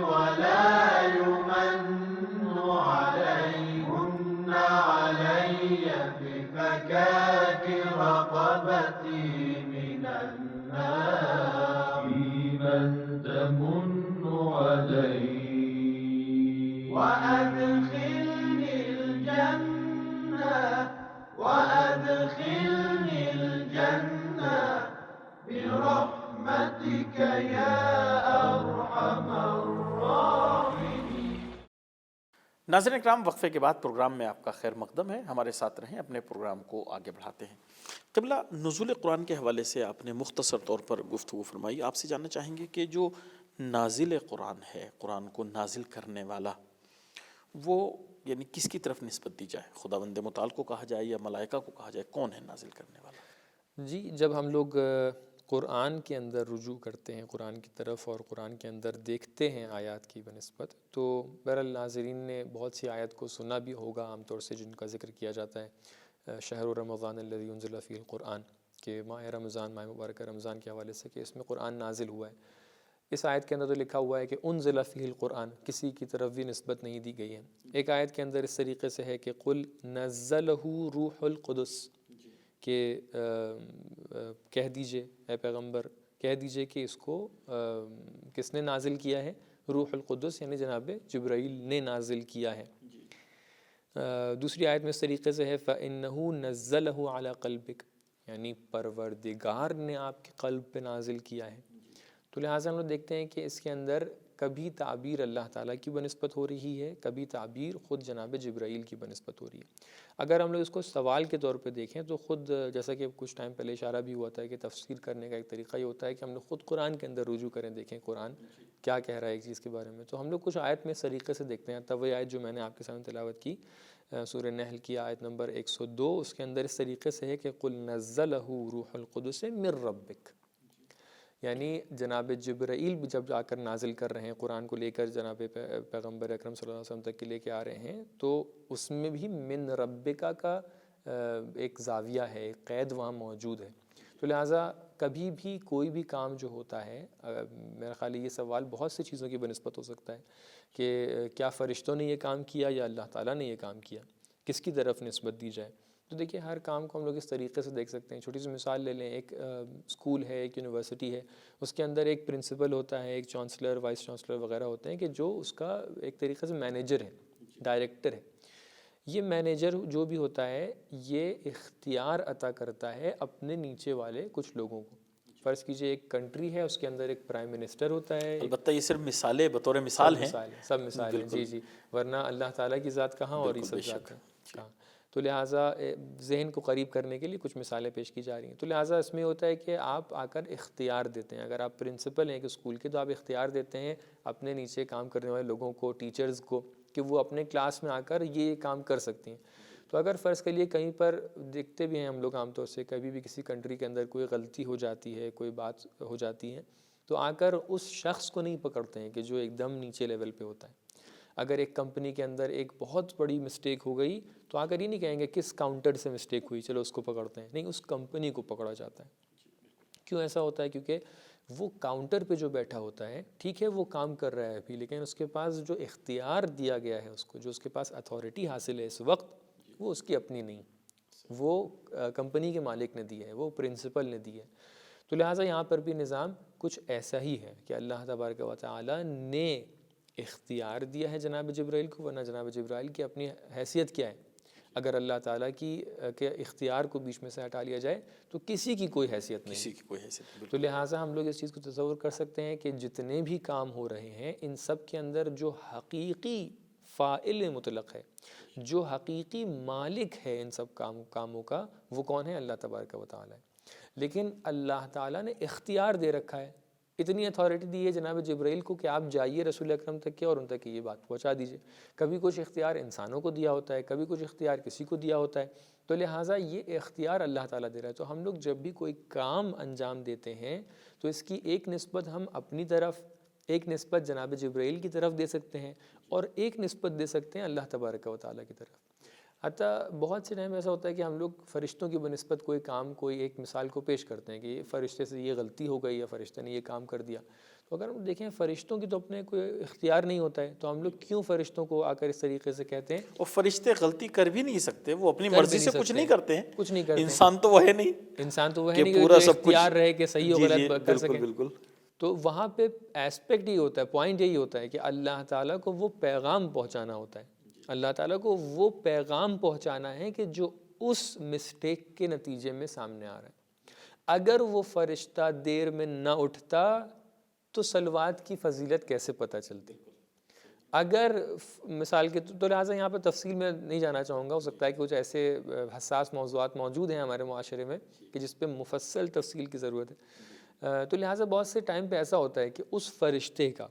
ولا يمن عليهن علي بفكاك رقبتي من النار فيمن تمن علي وأدخلني الجنة وأدخلني الجنة برحمتك يا أرحم الراحمين۔ ناظرین اکرام، وقفے کے بعد پروگرام میں آپ کا خیر مقدم ہے، ہمارے ساتھ رہیں، اپنے پروگرام کو آگے بڑھاتے ہیں۔ قبلہ، نزول قرآن کے حوالے سے آپ نے مختصر طور پر گفتگو فرمائی، آپ سے جاننا چاہیں گے کہ جو نازل قرآن ہے، قرآن کو نازل کرنے والا، وہ یعنی کس کی طرف نسبت دی جائے؟ خداوند متعال کو کہا جائے یا ملائکہ کو کہا جائے؟ کون ہے نازل کرنے والا؟ جی، جب ہم لوگ قرآن کے اندر رجوع کرتے ہیں قرآن کی طرف اور قرآن کے اندر دیکھتے ہیں آیات کی بنسبت، تو بہرحال ناظرین نے بہت سی آیت کو سنا بھی ہوگا عام طور سے، جن کا ذکر کیا جاتا ہے شہر رمضان الذی انزل فیہ القرآن، کہ ماہ رمضان، ماہ مبارکہ رمضان کے حوالے سے کہ اس میں قرآن نازل ہوا ہے۔ اس آیت کے اندر تو لکھا ہوا ہے کہ انزل فیہ القرآن، کسی کی طرف بھی نسبت نہیں دی گئی ہے۔ ایک آیت کے اندر اس طریقے سے ہے کہ قل نزلہ روح القدس، کہ کہہ دیجئے اے پیغمبر، کہہ دیجئے کہ اس کو کس نے نازل کیا ہے؟ روح القدس، یعنی جناب جبرائیل نے نازل کیا ہے۔ دوسری آیت میں اس طریقے سے ہے فَإِنَّهُ نَزَّلَهُ عَلَى قَلْبِكَ، یعنی پروردگار نے آپ کے قلب پہ نازل کیا ہے۔ تو لہٰذا ہم لوگ دیکھتے ہیں کہ اس کے اندر کبھی تعبیر اللہ تعالیٰ کی بنسبت ہو رہی ہے، کبھی تعبیر خود جناب جبرائیل کی بنسبت ہو رہی ہے۔ اگر ہم لوگ اس کو سوال کے طور پہ دیکھیں تو خود جیسا کہ کچھ ٹائم پہلے اشارہ بھی ہوا تھا کہ تفسیر کرنے کا ایک طریقہ یہ ہوتا ہے کہ ہم لوگ خود قرآن کے اندر رجوع کریں، دیکھیں قرآن کیا کہہ رہا ہے ایک چیز کے بارے میں۔ تو ہم لوگ کچھ آیت میں اس طریقے سے دیکھتے ہیں، تب وہ آیت جو میں نے آپ کے سامنے تلاوت کی سورہ نحل کی آیت نمبر 102، اس کے اندر اس طریقے سے ہے کہ قل نزلہ روح القدس من ربک، یعنی جناب جبرائیل بھی جب جا کر نازل کر رہے ہیں قرآن کو لے کر جناب پیغمبر اکرم صلی اللہ علیہ وسلم تک کے لے کے آ رہے ہیں، تو اس میں بھی من ربکا کا ایک زاویہ ہے، ایک قید وہاں موجود ہے۔ تو لہٰذا کبھی بھی کوئی بھی کام جو ہوتا ہے، میرا خیال یہ سوال بہت سی چیزوں کی بنسبت ہو سکتا ہے کہ کیا فرشتوں نے یہ کام کیا یا اللہ تعالیٰ نے یہ کام کیا، کس کی طرف نسبت دی جائے۔ تو دیکھیے ہر کام کو ہم لوگ اس طریقے سے دیکھ سکتے ہیں۔ چھوٹی سی مثال لے لیں، ایک اسکول ہے، ایک یونیورسٹی ہے، اس کے اندر ایک پرنسپل ہوتا ہے، ایک چانسلر، وائس چانسلر وغیرہ ہوتے ہیں کہ جو اس کا ایک طریقے سے مینیجر ہے، ڈائریکٹر ہے۔ یہ مینیجر جو بھی ہوتا ہے یہ اختیار عطا کرتا ہے اپنے نیچے والے کچھ لوگوں کو. فرض کیجئے ایک کنٹری ہے، اس کے اندر ایک پرائم منسٹر ہوتا ہے. البتہ یہ صرف مثالیں بطور مثال ہیں، سب مثال ہیں. جی جی، ورنہ اللہ تعالیٰ کی ذات کہاں اور یہ سب ذات کہاں. تو لہٰذا ذہن کو قریب کرنے کے لیے کچھ مثالیں پیش کی جا رہی ہیں. تو لہٰذا اس میں ہوتا ہے کہ آپ آ کر اختیار دیتے ہیں. اگر آپ پرنسپل ہیں کہ اسکول کے، تو آپ اختیار دیتے ہیں اپنے نیچے کام کرنے والے لوگوں کو، ٹیچرز کو، کہ وہ اپنے کلاس میں آ کر یہ کام کر سکتی ہیں. تو اگر فرض کریے کہیں پر دیکھتے بھی ہیں ہم لوگ عام طور سے، کبھی بھی کسی کنٹری کے اندر کوئی غلطی ہو جاتی ہے، کوئی بات ہو جاتی ہے، تو آ کر اس شخص کو نہیں پکڑتے ہیں کہ جو ایک دم نیچے لیول پہ ہوتا ہے. اگر ایک کمپنی کے اندر ایک بہت بڑی مسٹیک ہو گئی تو آ کر یہ نہیں کہیں گے کس کاؤنٹر سے مسٹیک ہوئی چلو اس کو پکڑتے ہیں. نہیں، اس کمپنی کو پکڑا جاتا ہے. کیوں ایسا ہوتا ہے؟ کیونکہ وہ کاؤنٹر پہ جو بیٹھا ہوتا ہے، ٹھیک ہے وہ کام کر رہا ہے ابھی، لیکن اس کے پاس جو اختیار دیا گیا ہے اس کو، جو اس کے پاس اتھارٹی حاصل ہے اس وقت، وہ اس کی اپنی نہیں، وہ کمپنی کے مالک نے دی ہے، وہ پرنسپل نے دی ہے. تو لہٰذا یہاں پر بھی نظام کچھ ایسا ہی ہے کہ اللہ تبارک و تعالیٰ نے اختیار دیا ہے جناب جبرائیل کو. ورنہ جناب جبرائیل کی اپنی حیثیت کیا ہے؟ اگر اللہ تعالیٰ کی کے اختیار کو بیچ میں سے ہٹا لیا جائے تو کسی کی کوئی حیثیت نہیں. کسی کی کوئی حیثیت. تو لہٰذا ہم لوگ اس چیز کو تصور کر سکتے ہیں کہ جتنے بھی کام ہو رہے ہیں ان سب کے اندر جو حقیقی فاعل مطلق ہے، جو حقیقی مالک ہے ان سب کاموں کا، وہ کون ہے؟ اللہ تبارک و تعالیٰ ہے. لیکن اللہ تعالیٰ نے اختیار دے رکھا ہے، اتنی اتھارٹی دی ہے جناب جبرائیل کو کہ آپ جائیے رسول اکرم تک کے اور ان تک یہ بات پہنچا دیجئے. کبھی کچھ اختیار انسانوں کو دیا ہوتا ہے، کبھی کچھ اختیار کسی کو دیا ہوتا ہے. تو لہٰذا یہ اختیار اللہ تعالیٰ دے رہا ہے. تو ہم لوگ جب بھی کوئی کام انجام دیتے ہیں تو اس کی ایک نسبت ہم اپنی طرف، ایک نسبت جناب جبرائیل کی طرف دے سکتے ہیں، اور ایک نسبت دے سکتے ہیں اللہ تبارک و تعالیٰ کی طرف. حتیٰ بہت سے ٹائم ایسا ہوتا ہے کہ ہم لوگ فرشتوں کی بنسبت کوئی کام، کوئی ایک مثال کو پیش کرتے ہیں کہ یہ فرشتے سے یہ غلطی ہو گئی یا فرشتے نے یہ کام کر دیا. تو اگر ہم دیکھیں فرشتوں کی تو اپنے کوئی اختیار نہیں ہوتا ہے، تو ہم لوگ کیوں فرشتوں کو آ کر اس طریقے سے کہتے ہیں؟ وہ فرشتے غلطی کر بھی نہیں سکتے، وہ اپنی مرضی سے کچھ نہیں کرتے ہیں. کچھ نہیں کرتے. انسان تو وہ ہے نہیں، انسان تو وہ ہے نہیں پورا کہ اختیار رہے کہ صحیح و غلط کر سکیں. بالکل. تو وہاں پہ ایسپیکٹ یہ ہوتا ہے، پوائنٹ یہی ہوتا ہے کہ اللہ تعالیٰ کو وہ پیغام پہنچانا ہوتا ہے. اللہ تعالیٰ کو وہ پیغام پہنچانا ہے کہ جو اس مسٹیک کے نتیجے میں سامنے آ رہا ہے. اگر وہ فرشتہ دیر میں نہ اٹھتا تو صلوات کی فضیلت کیسے پتہ چلتی؟ اگر مثال کے تو لہٰذا یہاں پہ تفصیل میں نہیں جانا چاہوں گا. ہو سکتا ہے کہ کچھ ایسے حساس موضوعات موجود ہیں ہمارے معاشرے میں کہ جس پہ مفصل تفصیل کی ضرورت ہے. تو لہٰذا بہت سے ٹائم پہ ایسا ہوتا ہے کہ اس فرشتے کا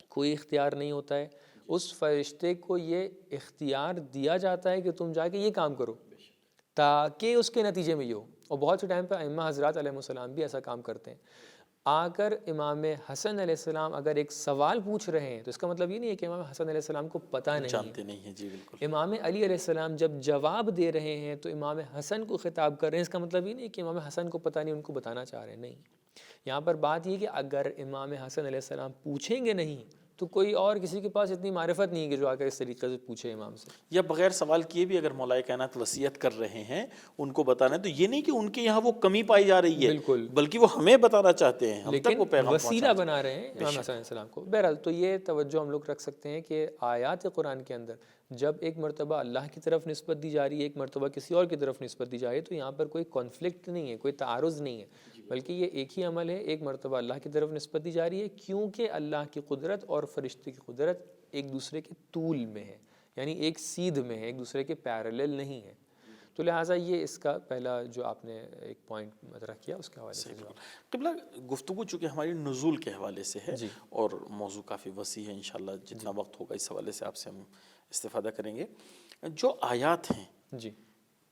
کوئی اختیار نہیں ہوتا ہے. اس فرشتے کو یہ اختیار دیا جاتا ہے کہ تم جا کے یہ کام کرو تاکہ اس کے نتیجے میں یہ ہو. اور بہت سے ٹائم پہ ائمہ حضرات علیہ السلام بھی ایسا کام کرتے ہیں. آ کر امام حسن علیہ السلام اگر ایک سوال پوچھ رہے ہیں تو اس کا مطلب یہ نہیں ہے کہ امام حسن علیہ السلام کو پتہ نہیں ہے، جانتے نہیں ہیں. جی بالکل. امام علی علیہ السلام جب جواب دے رہے ہیں تو امام حسن کو خطاب کر رہے ہیں، اس کا مطلب یہ نہیں کہ امام حسن کو پتہ نہیں، ان کو بتانا چاہ رہے ہیں. نہیں، یہاں پر بات یہ کہ اگر امام حسن علیہ السلام پوچھیں گے نہیں تو کوئی اور کسی کے پاس اتنی معرفت نہیں ہے کہ جو آ کر اس طریقے سے پوچھے امام سے. یا بغیر سوال کیے بھی اگر مولا کائنات وصیت کر رہے ہیں ان کو بتانا ہے، تو یہ نہیں کہ ان کے یہاں وہ کمی پائی جا رہی ہے، بالکل، بلکہ وہ ہمیں بتانا چاہتے ہیں، ہم تک وہ پیغام وسیلہ بنا رہے ہیں امام حسن علیہ السلام کو. بہرحال تو یہ توجہ ہم لوگ رکھ سکتے ہیں کہ آیات قرآن کے اندر جب ایک مرتبہ اللہ کی طرف نسبت دی جا رہی ہے، ایک مرتبہ کسی اور کی طرف نسبت دی جا رہی ہے، تو یہاں پر کوئی کانفلکٹ نہیں ہے، کوئی تعارض نہیں ہے، بلکہ یہ ایک ہی عمل ہے. ایک مرتبہ اللہ کی طرف نسبت دی جا رہی ہے کیونکہ اللہ کی قدرت اور فرشتے کی قدرت ایک دوسرے کے طول میں ہے، یعنی ایک سیدھ میں ہے، ایک دوسرے کے پیرالل نہیں ہے. تو لہٰذا یہ اس کا پہلا جو آپ نے ایک پوائنٹ مطرح کیا اس کے حوالے سے. قبلہ گفتگو چونکہ ہماری نزول کے حوالے سے ہے اور موضوع کافی وسیع ہے، انشاءاللہ جتنا وقت ہوگا اس حوالے سے آپ سے ہم استفادہ کریں گے. جو آیات ہیں جی،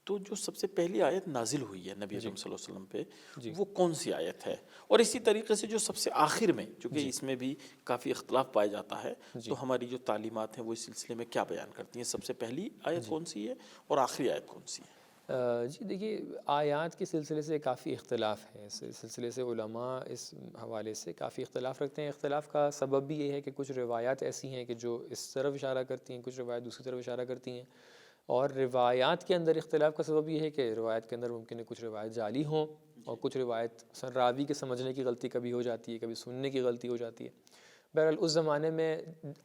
تو جو سب سے پہلی آیت نازل ہوئی ہے نبی اکرم صلی اللہ علیہ وسلم پہ، وہ کون سی آیت ہے؟ اور اسی طریقے سے جو سب سے آخر میں، چونکہ اس میں بھی کافی اختلاف پایا جاتا ہے، تو ہماری جو تعلیمات ہیں وہ اس سلسلے میں کیا بیان کرتی ہیں؟ سب سے پہلی آیت کون سی ہے اور آخری آیت کون سی ہے؟ جی دیکھیے، آیات کے سلسلے سے کافی اختلاف ہے. اس سلسلے سے علماء اس حوالے سے کافی اختلاف رکھتے ہیں. اختلاف کا سبب بھی یہ ہے کہ کچھ روایات ایسی ہیں کہ جو اس طرف اشارہ کرتی ہیں، کچھ روایات دوسری طرف اشارہ کرتی ہیں. اور روایات کے اندر اختلاف کا سبب یہ ہے کہ روایت کے اندر ممکن ہے کچھ روایت جعلی ہوں اور کچھ روایت راوی کے سمجھنے کی غلطی کبھی ہو جاتی ہے، کبھی سننے کی غلطی ہو جاتی ہے. بہرحال اس زمانے میں،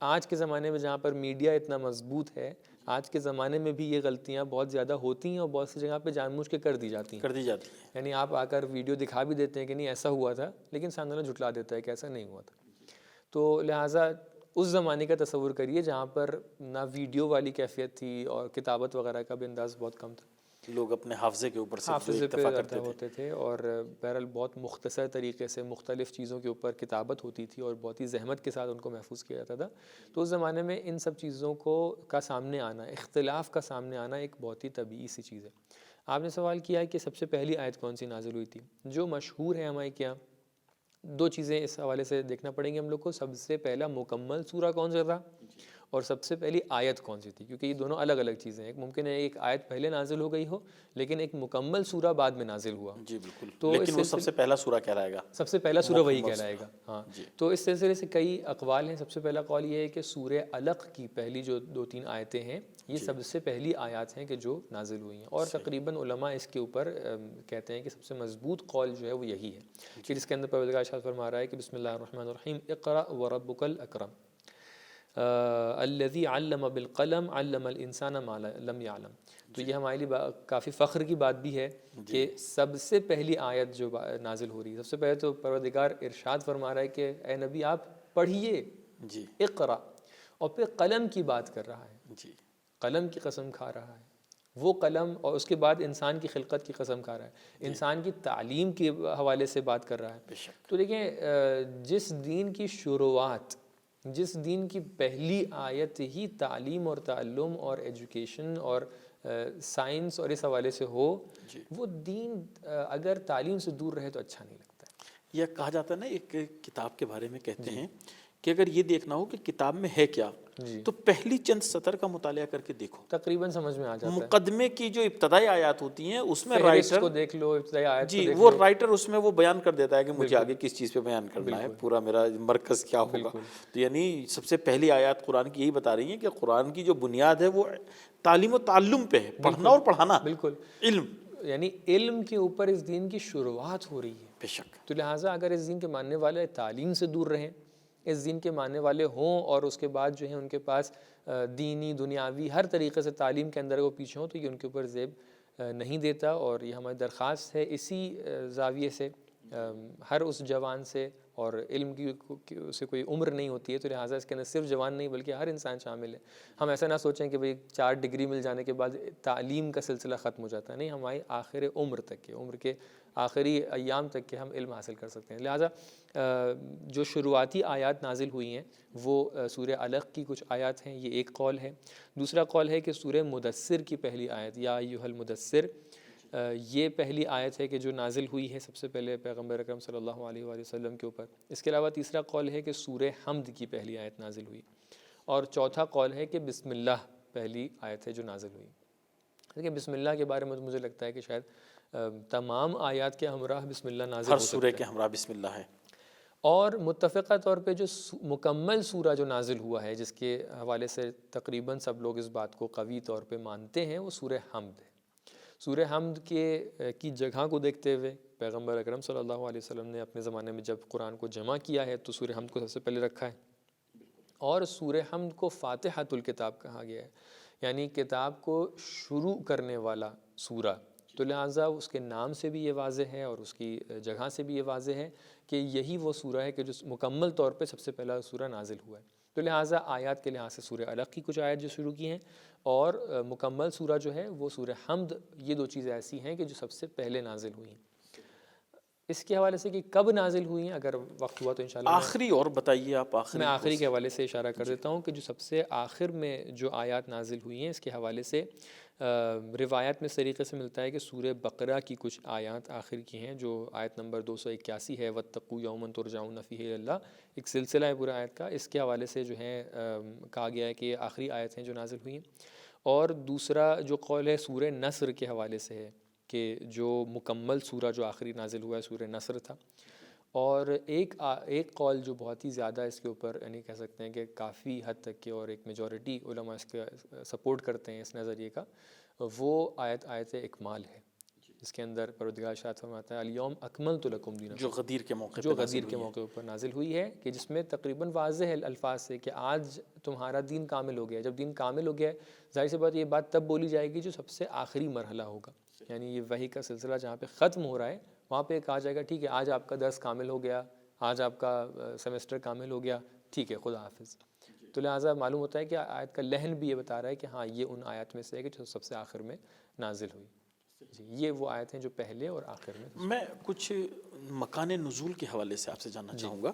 آج کے زمانے میں جہاں پر میڈیا اتنا مضبوط ہے، آج کے زمانے میں بھی یہ غلطیاں بہت زیادہ ہوتی ہیں اور بہت سی جگہ پہ جان بوجھ کے کر دی جاتی ہیں. یعنی آپ آ کر ویڈیو دکھا بھی دیتے ہیں کہ نہیں ایسا ہوا تھا، لیکن سامنے والا جھٹلا دیتا ہے کہ ایسا نہیں ہوا تھا. تو لہٰذا اس زمانے کا تصور کریے جہاں پر نہ ویڈیو والی کیفیت تھی اور کتابت وغیرہ کا بھی انداز بہت کم تھا. لوگ اپنے حافظے کے اوپر حافظے پہ زیادہ ہوتے تھے اور بہرحال بہت مختصر طریقے سے مختلف چیزوں کے اوپر کتابت ہوتی تھی اور بہت ہی زحمت کے ساتھ ان کو محفوظ کیا جاتا تھا. تو اس زمانے میں ان سب چیزوں کا سامنے آنا، اختلاف کا سامنے آنا ایک بہت ہی طبیعی سی چیز ہے. آپ نے سوال کیا ہے کہ سب سے پہلی آیت کون سی نازل ہوئی تھی. جو مشہور ہے ہمارے کیا دو چیزیں اس حوالے سے دیکھنا پڑیں گے ہم لوگ کو. سب سے پہلا مکمل سورہ کون سا تھا اور سب سے پہلی آیت کون سی تھی، کیونکہ یہ دونوں الگ الگ چیزیں ہیں. ایک ممکن ہے ایک آیت پہلے نازل ہو گئی ہو لیکن ایک مکمل سورہ بعد میں نازل ہوا. جی بالکل، تو لیکن وہ سب سے پہلا سورہ کہلائے گا، سب سے پہلا سورہ وہی کہلائے گا. ہاں تو اس سلسلے سے کئی اقوال ہیں. سب سے پہلا قول یہ ہے کہ سورہ علق کی پہلی جو 2-3 آیتیں ہیں یہ سب سے پہلی آیات ہیں کہ جو نازل ہوئی ہیں. اور تقریباً علماء اس کے اوپر کہتے ہیں کہ سب سے مضبوط قول جو ہے وہ یہی ہے کہ جس کے اندر پروردگار ارشاد فرما رہا ہے کہ بسم اللہ الرحمن الرحیم اقرأ وربک الاکرم الذی علم بالقلم علم الانسان ما لم یعلم. تو یہ ہمارے لیے کافی فخر کی بات بھی ہے کہ سب سے پہلی آیت جو نازل ہو رہی ہے، سب سے پہلے تو پروردگار ارشاد فرما رہا ہے کہ اے نبی آپ پڑھیے اقرا، اور پھر قلم کی بات کر رہا ہے. قلم کی قسم کھا رہا ہے وہ قلم، اور اس کے بعد انسان کی خلقت کی قسم کھا رہا ہے، انسان کی تعلیم کے حوالے سے بات کر رہا ہے. تو دیکھیں جس دین کی شروعات، جس دین کی پہلی آیت ہی تعلیم اور تعلم اور ایجوکیشن اور سائنس اور اس حوالے سے ہو، وہ دین اگر تعلیم سے دور رہے تو اچھا نہیں لگتا ہے. یہ کہا جاتا ہے نا، ایک کتاب کے بارے میں کہتے ہیں کہ اگر یہ دیکھنا ہو کہ کتاب میں ہے کیا تو پہلی چند سطر کا مطالعہ کر کے دیکھو، تقریباً سمجھ میں آ جاتا ہے. مقدمے کی جو ابتدائی آیات ہوتی ہیں اس میں فہرست رائٹر کو دیکھ لو، ابتدائی آیت کو دیکھ وہ لو، رائٹر اس میں وہ بیان کر دیتا ہے کہ مجھے آگے کس چیز پہ بیان کرنا ہے، پورا میرا مرکز کیا ہوگا. تو یعنی سب سے پہلی آیات قرآن کی یہی بتا رہی ہیں کہ قرآن کی جو بنیاد ہے وہ تعلیم و تعلم پہ ہے، پڑھنا اور پڑھانا، بالکل علم، یعنی علم کے اوپر اس دین کی شروعات ہو رہی ہے. بے شک. تو لہٰذا اگر اس دین کے ماننے والے تعلیم سے دور رہیں، اس دین کے ماننے والے ہوں اور اس کے بعد جو ہیں ان کے پاس دینی دنیاوی ہر طریقے سے تعلیم کے اندر وہ پیچھے ہوں، تو یہ ان کے اوپر زیب نہیں دیتا. اور یہ ہماری درخواست ہے اسی زاویے سے ہر اس جوان سے، اور علم کی اسے کوئی عمر نہیں ہوتی ہے تو لہٰذا اس کے اندر صرف جوان نہیں بلکہ ہر انسان شامل ہے. ہم ایسا نہ سوچیں کہ بھئی 4 ڈگری مل جانے کے بعد تعلیم کا سلسلہ ختم ہو جاتا ہے، نہیں، ہماری آخر عمر تک کے، عمر کے آخری ایام تک کے ہم علم حاصل کر سکتے ہیں. لہٰذا جو شروعاتی آیات نازل ہوئی ہیں وہ سورہ علق کی کچھ آیات ہیں، یہ ایک قول ہے. دوسرا قول ہے کہ سورہ مدثر کی پہلی آیت یا ایھا المدثر، یہ پہلی آیت ہے کہ جو نازل ہوئی ہے سب سے پہلے پیغمبر اکرم صلی اللہ علیہ وآلہ وسلم کے اوپر. اس کے علاوہ تیسرا قول ہے کہ سورہ حمد کی پہلی آیت نازل ہوئی. اور چوتھا قول ہے کہ بسم اللہ پہلی آیت ہے جو نازل ہوئی. لیکن بسم اللہ کے بارے میں مجھے لگتا ہے کہ شاید تمام آیات کے ہمراہ بسم اللہ نازل ہو سکتا ہے، ہر سورہ کے ہمراہ بسم اللہ ہے. اور متفقہ طور پہ جو مکمل سورہ جو نازل ہوا ہے جس کے حوالے سے تقریباً سب لوگ اس بات کو قوی طور پہ مانتے ہیں، وہ سورہ حمد ہے. سورہ حمد کی جگہ کو دیکھتے ہوئے پیغمبر اکرم صلی اللہ علیہ وسلم نے اپنے زمانے میں جب قرآن کو جمع کیا ہے تو سورہ حمد کو سب سے پہلے رکھا ہے. اور سورہ حمد کو فاتحۃ الکتاب کہا گیا ہے، یعنی کتاب کو شروع کرنے والا سورہ. تو لہٰذا اس کے نام سے بھی یہ واضح ہے اور اس کی جگہ سے بھی یہ واضح ہے کہ یہی وہ سورہ ہے کہ جو مکمل طور پہ سب سے پہلا سورہ نازل ہوا ہے. تو لہٰذا آیات کے لحاظ سے سورہ علق کی کچھ آیات جو شروع کی ہیں اور مکمل سورہ جو ہے وہ سورہ حمد، یہ 2 چیزیں ایسی ہیں کہ جو سب سے پہلے نازل ہوئی ہیں. اس کے حوالے سے کہ کب نازل ہوئی ہیں اگر وقت ہوا تو انشاءاللہ آخری اور بتائیے آپ. میں آخری کے حوالے سے اشارہ کر دیتا ہوں کہ جو سب سے آخر میں جو آیات نازل ہوئی ہیں اس کے حوالے سے روایات میں اس طریقے سے ملتا ہے کہ سورہ بقرہ کی کچھ آیات آخر کی ہیں، جو آیت نمبر 281 ہے، وَاتَّقُوا يَوْمًا تُرْجَعُونَ فِيهِ إِلَى اللَّهِ، ایک سلسلہ ہے پورا آیت کا. اس کے حوالے سے جو ہے کہا گیا ہے کہ یہ آخری آیت ہیں جو نازل ہوئی ہیں. اور دوسرا جو قول ہے سورہ نصر کے حوالے سے ہے کہ جو مکمل سورہ جو آخری نازل ہوا ہے سورہ نصر تھا. اور ایک قول جو بہت ہی زیادہ اس کے اوپر یعنی کہہ سکتے ہیں کہ کافی حد تک کے اور ایک میجورٹی علماء اس کا سپورٹ کرتے ہیں اس نظریے کا، وہ آیت اکمال ہے جس کے اندر پروردگار شاد فرماتا ہے الیوم اکملت لکم دینکم، جو غدیر کے موقع جو پہ نازل غدیر کے ہوئی ہے۔ موقع پر نازل ہوئی ہے، کہ جس میں تقریباً واضح ہے الفاظ سے کہ آج تمہارا دین کامل ہو گیا ہے۔ جب دین کامل ہو گیا ہے، ظاہر سی بات یہ بات تب بولی جائے گی جو سب سے آخری مرحلہ ہوگا، یعنی یہ وحی کا سلسلہ جہاں پہ ختم ہو رہا ہے وہاں پہ کہا جائے گا ٹھیک ہے آج آپ کا درس کامل ہو گیا، آج آپ کا سیمسٹر کامل ہو گیا، ٹھیک ہے خدا حافظ۔ تو لہٰذا معلوم ہوتا ہے کہ آیت کا لحن بھی یہ بتا رہا ہے کہ ہاں یہ ان آیات میں سے ہے کہ جو سب سے آخر میں نازل ہوئی۔ جی یہ وہ آیت ہیں جو پہلے اور آخر میں۔ میں کچھ مکان نزول کے حوالے سے آپ سے جاننا چاہوں گا،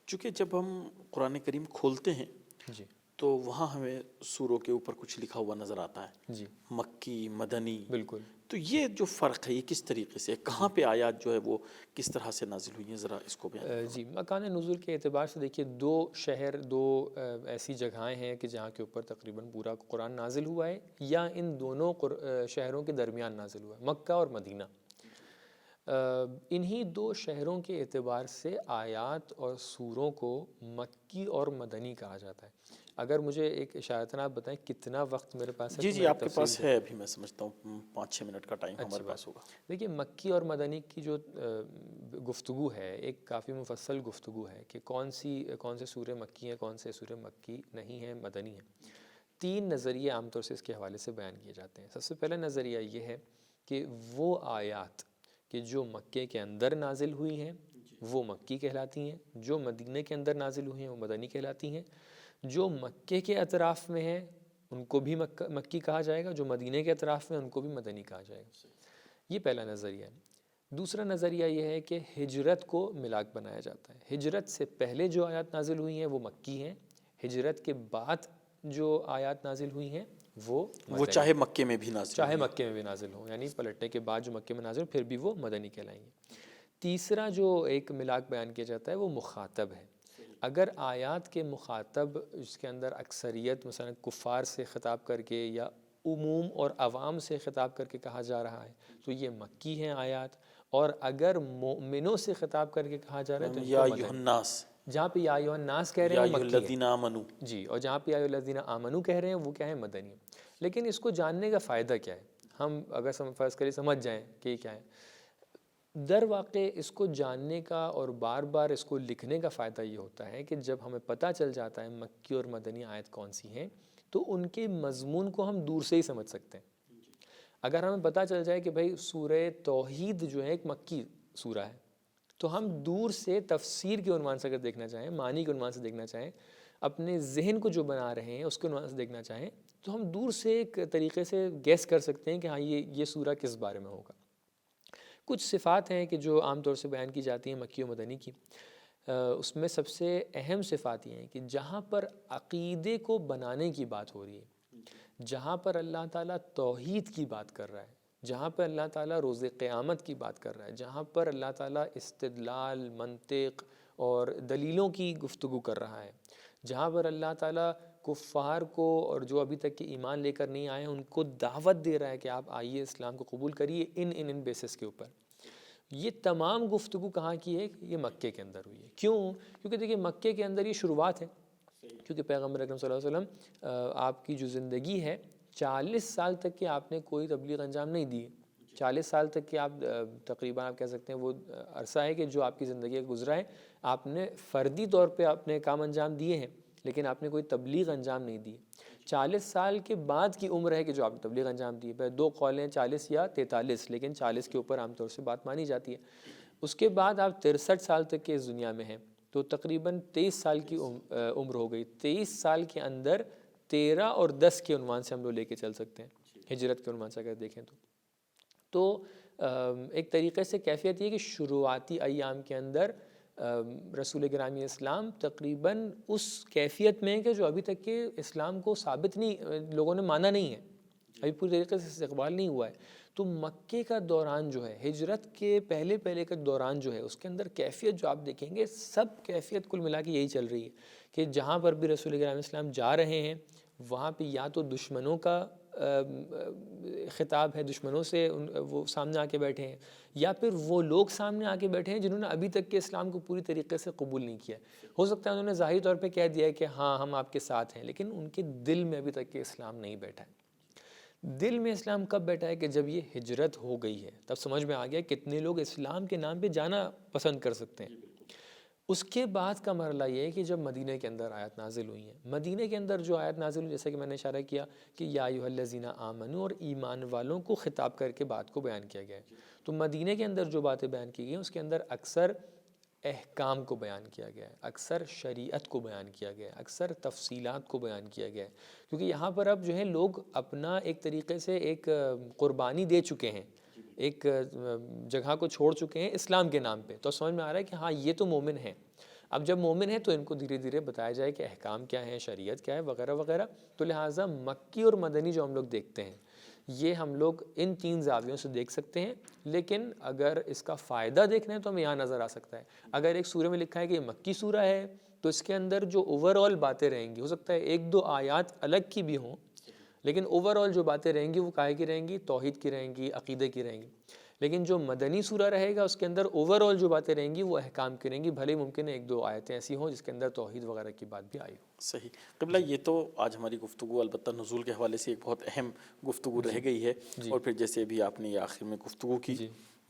چونکہ جب ہم قرآن کریم کھولتے ہیں جی تو وہاں ہمیں سوروں کے اوپر کچھ لکھا ہوا نظر آتا ہے، جی مکی، مدنی۔ بالکل۔ تو یہ جو فرق ہے یہ کس طریقے سے، کہاں پہ آیات جو ہے وہ کس طرح سے نازل ہوئی ہیں، ذرا اس کو بیان۔ جی مکان نزول کے اعتبار سے دیکھیے دو شہر، دو ایسی جگہیں ہیں کہ جہاں کے اوپر تقریباً پورا قرآن نازل ہوا ہے، یا ان دونوں شہروں کے درمیان نازل ہوا ہے، مکہ اور مدینہ۔ انہی دو شہروں کے اعتبار سے آیات اور سوروں کو مکی اور مدنی کہا جاتا ہے۔ اگر مجھے ایک اشارتاً آپ بتائیں کتنا وقت میرے پاس ہے؟ جی تو جی میں آپ کے تفصیل پاس ہے، ابھی میں سمجھتا ہوں 5-6 منٹ کا ٹائم ہمارے پاس ہوگا۔ دیکھیے مکی اور مدنی کی جو گفتگو ہے ایک کافی مفصل گفتگو ہے کہ کون سے سورے مکی ہیں، کون سے سورے مکی نہیں ہیں، مدنی ہیں۔ 3 نظریے عام طور سے اس کے حوالے سے بیان کیے جاتے ہیں۔ سب سے پہلا نظریہ یہ ہے کہ وہ آیات کہ جو مکے کے اندر نازل ہوئی ہیں وہ مکی کہلاتی ہیں، جو مدینے کے اندر نازل ہوئی ہیں وہ مدنی کہلاتی ہیں، جو مکے کے اطراف میں ہیں ان کو بھی مکی کہا جائے گا، جو مدینے کے اطراف میں ان کو بھی مدنی کہا جائے گا۔ یہ پہلا نظریہ ہے۔ دوسرا نظریہ یہ ہے کہ ہجرت کو ملاک بنایا جاتا ہے، ہجرت سے پہلے جو آیات نازل ہوئی ہیں وہ مکی ہیں، ہجرت کے بعد جو آیات نازل ہوئی ہیں وہ چاہے مکے میں بھی نازل چاہے مکے میں بھی نازل ہوں، یعنی پلٹنے کے بعد جو مکے میں نازل ہوں پھر بھی وہ مدنی کہلائیں گے۔ تیسرا جو ایک ملاک بیان کیا جاتا ہے وہ مخاطب ہے۔ اگر آیات کے مخاطب اس کے اندر اکثریت مثلا کفار سے خطاب کر کے یا عموم اور عوام سے خطاب کر کے کہا جا رہا ہے تو یہ مکی ہیں آیات، اور اگر مومنوں سے خطاب کر کے کہا جا رہا ہے تو یا ایھا الناس، جہاں پہ یا ایھا الناس کہہ رہے ہیں وہ مکی ہے، الذین آمنوا، جی، اور جہاں پہ یا ایھا الذین آمنوا کہہ رہے ہیں وہ کیا ہے، مدنی۔ لیکن اس کو جاننے کا فائدہ کیا ہے؟ ہم اگر فرض کریں سمجھ جائیں کہ یہ کیا ہے، در واقع اس کو جاننے کا اور بار بار اس کو لکھنے کا فائدہ یہ ہوتا ہے کہ جب ہمیں پتہ چل جاتا ہے مکی اور مدنی آیت کون سی ہیں تو ان کے مضمون کو ہم دور سے ہی سمجھ سکتے ہیں۔ اگر ہمیں پتہ چل جائے کہ بھئی سورہ توحید جو ہے ایک مکی سورہ ہے تو ہم دور سے تفسیر کے عنوان سے اگر دیکھنا چاہیں، معنی کے عنوان سے دیکھنا چاہیں، اپنے ذہن کو جو بنا رہے ہیں اس کے عنوان سے دیکھنا چاہیں تو ہم دور سے ایک طریقے سے گیس کر سکتے ہیں کہ ہاں یہ سورہ کس بارے میں ہوگا۔ کچھ صفات ہیں کہ جو عام طور سے بیان کی جاتی ہیں مکی و مدنی کی، اس میں سب سے اہم صفات یہ ہیں کہ جہاں پر عقیدے کو بنانے کی بات ہو رہی ہے، جہاں پر اللہ تعالیٰ توحید کی بات کر رہا ہے، جہاں پر اللہ تعالیٰ روز قیامت کی بات کر رہا ہے، جہاں پر اللہ تعالیٰ استدلال، منطق اور دلیلوں کی گفتگو کر رہا ہے، جہاں پر اللہ تعالیٰ کفار کو اور جو ابھی تک کہ ایمان لے کر نہیں آئے ہیں ان کو دعوت دے رہا ہے کہ آپ آئیے اسلام کو قبول کریے ان بیسس کے اوپر، یہ تمام گفتگو کہاں کی ہے؟ یہ مکے کے اندر ہوئی ہے۔ کیوں؟ کیونکہ دیکھیے مکے کے اندر یہ شروعات ہے، کیونکہ پیغمبر اکرم صلی اللہ علیہ وسلم آپ کی جو زندگی ہے 40 سال تک کہ آپ نے کوئی تبلیغ انجام نہیں دی، 40 سال تک کہ آپ تقریباً آپ کہہ سکتے ہیں وہ عرصہ ہے کہ جو آپ کی زندگی گزرا ہے، آپ نے فردی طور پہ اپنے کام انجام دیے ہیں لیکن آپ نے کوئی تبلیغ انجام نہیں دی۔ 40 سال کے بعد کی عمر ہے کہ جو آپ نے تبلیغ انجام دی ہے، 2 قول ہیں 40 یا 43، لیکن 40 کے اوپر عام طور سے بات مانی جاتی ہے۔ اس کے بعد آپ 63 سال تک کے اس دنیا میں ہیں تو تقریباً 23 سال کی عمر ہو گئی۔ 23 سال کے اندر 13 اور 10 کے عنوان سے ہم لوگ لے کے چل سکتے ہیں، ہجرت کے عنوان سے اگر دیکھیں تو ایک طریقے سے کیفیت یہ کہ شروعاتی ایام کے اندر رسول گرامی اسلام تقریباً اس کیفیت میں کہ جو ابھی تک کہ اسلام کو ثابت نہیں، لوگوں نے مانا نہیں ہے، ابھی پوری طریقے سے استقبال نہیں ہوا ہے۔ تو مکے کا دوران جو ہے، ہجرت کے پہلے کا دوران جو ہے، اس کے اندر کیفیت جو آپ دیکھیں گے سب کیفیت کل ملا کے یہی چل رہی ہے کہ جہاں پر بھی رسول گرامی اسلام جا رہے ہیں وہاں پہ یا تو دشمنوں کا خطاب ہے، دشمنوں سے وہ سامنے آ کے بیٹھے ہیں، یا پھر وہ لوگ سامنے آ کے بیٹھے ہیں جنہوں نے ابھی تک کے اسلام کو پوری طریقے سے قبول نہیں کیا۔ ہو سکتا ہے انہوں نے ظاہری طور پہ کہہ دیا ہے کہ ہاں ہم آپ کے ساتھ ہیں، لیکن ان کے دل میں ابھی تک کے اسلام نہیں بیٹھا ہے۔ دل میں اسلام کب بیٹھا ہے؟ کہ جب یہ ہجرت ہو گئی ہے، تب سمجھ میں آ گیا کتنے لوگ اسلام کے نام پہ جانا پسند کر سکتے ہیں۔ اس کے بعد کا مرحلہ یہ ہے کہ جب مدینہ کے اندر آیت نازل ہوئی ہیں، مدینہ کے اندر جو آیت نازل ہوئی، جیسے کہ میں نے اشارہ کیا کہ یا ایھا الذین آمنوا، اور ایمان والوں کو خطاب کر کے بات کو بیان کیا گیا ہے۔ تو مدینہ کے اندر جو باتیں بیان کی گئی ہیں اس کے اندر اکثر احکام کو بیان کیا گیا ہے، اکثر شریعت کو بیان کیا گیا ہے، اکثر تفصیلات کو بیان کیا گیا ہے، کیونکہ یہاں پر اب جو ہے لوگ اپنا ایک طریقے سے ایک قربانی دے چکے ہیں، ایک جگہ کو چھوڑ چکے ہیں اسلام کے نام پہ، تو سمجھ میں آ رہا ہے کہ ہاں یہ تو مومن ہیں۔ اب جب مومن ہیں تو ان کو دھیرے دھیرے بتایا جائے کہ احکام کیا ہیں، شریعت کیا ہے، وغیرہ وغیرہ۔ تو لہٰذا مکی اور مدنی جو ہم لوگ دیکھتے ہیں، یہ ہم لوگ ان تین زاویوں سے دیکھ سکتے ہیں، لیکن اگر اس کا فائدہ دیکھنا ہے تو ہمیں یہاں نظر آ سکتا ہے۔ اگر ایک سورہ میں لکھا ہے کہ یہ مکی سورہ ہے تو اس کے اندر جو اوور آل باتیں رہیں گی، ہو سکتا ہے ایک دو آیات الگ کی بھی ہوں، لیکن اوور آل جو باتیں رہیں گی وہ کاہے کی رہیں گی؟ توحید کی رہیں گی، عقیدے کی رہیں گی۔ لیکن جو مدنی سورہ رہے گا اس کے اندر اوور آل جو باتیں رہیں گی وہ احکام کی رہیں گی، بھلے ممکن ہے ایک دو آیتیں ایسی ہوں جس کے اندر توحید وغیرہ کی بات بھی آئی ہو۔ صحیح قبلہ، یہ تو آج ہماری گفتگو البتہ نزول کے حوالے سے ایک بہت اہم گفتگو رہ گئی ہے، اور پھر جیسے ابھی آپ نے یہ آخر میں گفتگو کی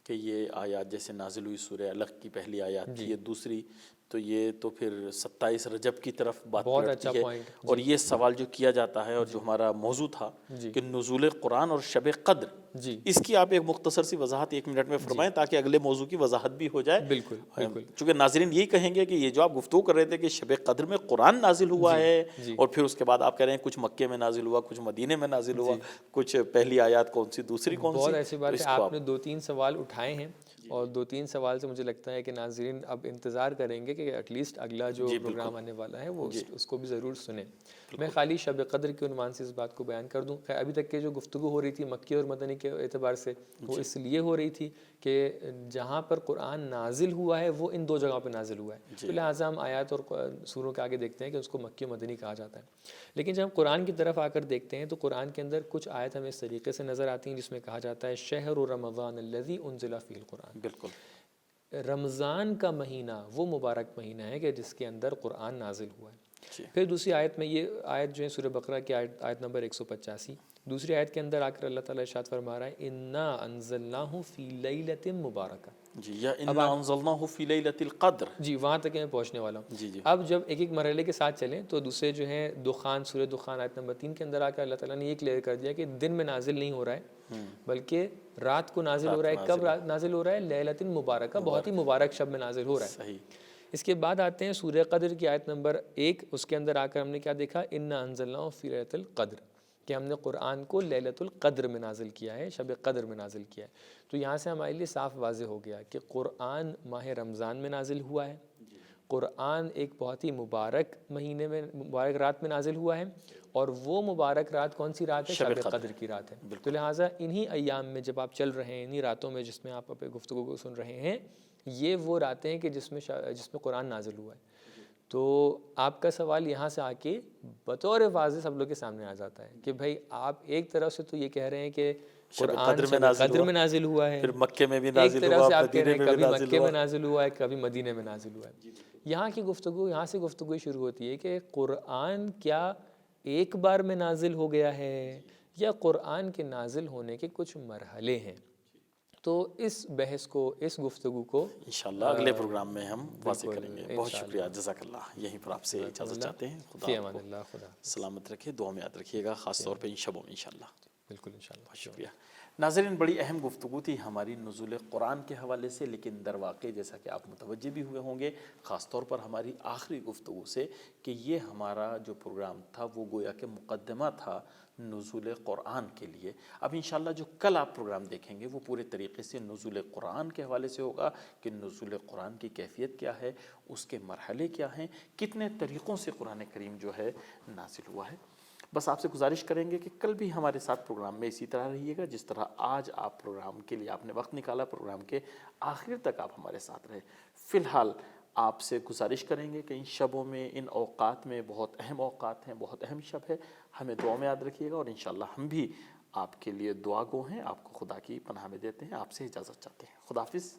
کہ یہ آیات جیسے نازل ہوئی سورہ علق کی پہلی آیات تھی، یہ دوسری، تو یہ تو پھر 27 رجب کی طرف بات پلٹتی ہے، اور یہ سوال جو کیا جاتا ہے اور جو ہمارا موضوع تھا کہ نزول قرآن اور شب قدر، اس کی آپ ایک مختصر سی وضاحت 1 منٹ میں فرمائیں تاکہ اگلے موضوع کی وضاحت بھی ہو جائے۔ بالکل بالکل، چونکہ ناظرین یہی کہیں گے کہ یہ جو آپ گفتگو کر رہے تھے کہ شب قدر میں قرآن نازل ہوا ہے، اور پھر اس کے بعد آپ کہہ رہے ہیں کچھ مکے میں نازل ہوا، کچھ مدینے میں نازل ہوا، کچھ پہلی آیات کون سی، دوسری کون سی۔ بہت ایسی بات ہے، آپ نے 2-3 سوال اٹھائے ہیں، اور 2-3 سوال سے مجھے لگتا ہے کہ ناظرین اب انتظار کریں گے کہ ایٹ لیسٹ اگلا جو پروگرام آنے والا ہے وہ اس کو بھی ضرور سنیں۔ میں خالی شب قدر کے عنوان سے اس بات کو بیان کر دوں، ابھی تک کے جو گفتگو ہو رہی تھی مکی اور مدنی کے اعتبار سے، وہ اس لیے ہو رہی تھی کہ جہاں پر قرآن نازل ہوا ہے وہ ان 2 جگہوں پہ نازل ہوا ہے، تو لہٰذا ہم آیات اور سوروں کے آگے دیکھتے ہیں کہ اس کو مکی و مدنی کہا جاتا ہے۔ لیکن جب ہم قرآن کی طرف آ کر دیکھتے ہیں تو قرآن کے اندر کچھ آیت ہمیں اس طریقے سے نظر آتی ہیں جس میں کہا جاتا ہے شہر رمضان الذی انزل فیہ القرآن۔ بالکل، رمضان کا مہینہ وہ مبارک مہینہ ہے کہ جس کے اندر قرآن نازل ہوا ہے۔ پھر دوسری آیت میں، یہ آیت جو ہے سورہ بقرہ کی آیت نمبر 185، دوسری آیت کے اندر آ کر اللہ تعالیٰ ارشاد فرما رہا ہے انا انزلناہ فی لیلۃ مبارکہ، یا انا انزلناہ فی لیلۃ القدر، وہاں تک میں پہنچنے والا ہوں۔ اب جب ایک ایک مرحلے کے ساتھ چلیں تو دوسرے جو ہیں دخان، سورہ دخان آیت نمبر 3 کے اندر آ کر اللہ تعالیٰ نے یہ کلیئر کر دیا کہ دن میں نازل نہیں ہو رہا ہے بلکہ رات کو نازل ہو رہا ہے۔ کب نازل ہو رہا ہے؟ لیلۃ مبارکہ، بہت ہی مبارک شب میں نازل ہو رہا ہے۔ اس کے بعد آتے ہیں سورہ قدر کی آیت نمبر 1، اس کے اندر آ کر ہم نے کیا دیکھا؟ انا انزلناہ فی لیلۃ القدر، کہ ہم نے قرآن کو لیلۃ القدر میں نازل کیا ہے، شب قدر میں نازل کیا ہے۔ تو یہاں سے ہمارے لیے صاف واضح ہو گیا کہ قرآن ماہ رمضان میں نازل ہوا ہے، قرآن ایک بہت ہی مبارک مہینے میں، مبارک رات میں نازل ہوا ہے، اور وہ مبارک رات کون سی رات ہے؟ شب قدر کی رات ہے۔ تو لہٰذا انہی ایام میں جب آپ چل رہے ہیں، انہی راتوں میں جس میں آپ اپنے گفتگو کو سن رہے ہیں، یہ وہ راتیں ہیں کہ جس میں قرآن نازل ہوا ہے۔ تو آپ کا سوال یہاں سے آ کے بطور واضح سب لوگ کے سامنے آ جاتا ہے کہ بھائی آپ ایک طرف سے تو یہ کہہ رہے ہیں کہ قرآن شب قدر میں نازل ہوا ہے، پھر مکے میں بھی ایک نازل طرف ہوا، سے آپ کہہ رہے مدینے ہیں میں بھی کبھی نازل مکے ہوا، میں نازل ہوا ہے، کبھی مدینے میں نازل ہوا ہے۔ یہاں کی گفتگو، یہاں سے گفتگو شروع ہوتی ہے کہ قرآن کیا ایک بار میں نازل ہو گیا ہے یا قرآن کے نازل ہونے کے کچھ مرحلے ہیں؟ تو اس بحث کو، اس گفتگو کو انشاءاللہ اگلے پروگرام میں ہم واضح کریں گے۔ بہت شکریہ، جزاک اللہ۔ یہیں پر آپ سے اجازت چاہتے ہیں۔ خدا آپ کو سلامت رکھے، دعا میں یاد رکھیے گا، خاص طور پہ ان شبوں میں انشاءاللہ۔ بالکل انشاءاللہ۔ بہت شکریہ ناظرین، بڑی اہم گفتگو تھی ہماری نزول قرآن کے حوالے سے، لیکن در واقع جیسا کہ آپ متوجہ بھی ہوئے ہوں گے، خاص طور پر ہماری آخری گفتگو سے، کہ یہ ہمارا جو پروگرام تھا وہ گویا کہ مقدمہ تھا نزول قرآن کے لیے۔ اب انشاءاللہ جو کل آپ پروگرام دیکھیں گے وہ پورے طریقے سے نزول قرآن کے حوالے سے ہوگا کہ نزول قرآن کی کیفیت کیا ہے، اس کے مرحلے کیا ہیں، کتنے طریقوں سے قرآن کریم جو ہے نازل ہوا ہے۔ بس آپ سے گزارش کریں گے کہ کل بھی ہمارے ساتھ پروگرام میں اسی طرح رہیے گا جس طرح آج آپ پروگرام کے لیے آپ نے وقت نکالا، پروگرام کے آخر تک آپ ہمارے ساتھ رہے۔ فی الحال آپ سے گزارش کریں گے کہ ان شبوں میں، ان اوقات میں، بہت اہم اوقات ہیں، بہت اہم شب ہے، ہمیں دعا میں یاد رکھیے گا، اور انشاءاللہ ہم بھی آپ کے لیے دعا گو ہیں، آپ کو خدا کی پناہ میں دیتے ہیں، آپ سے اجازت چاہتے ہیں۔ خدا حافظ۔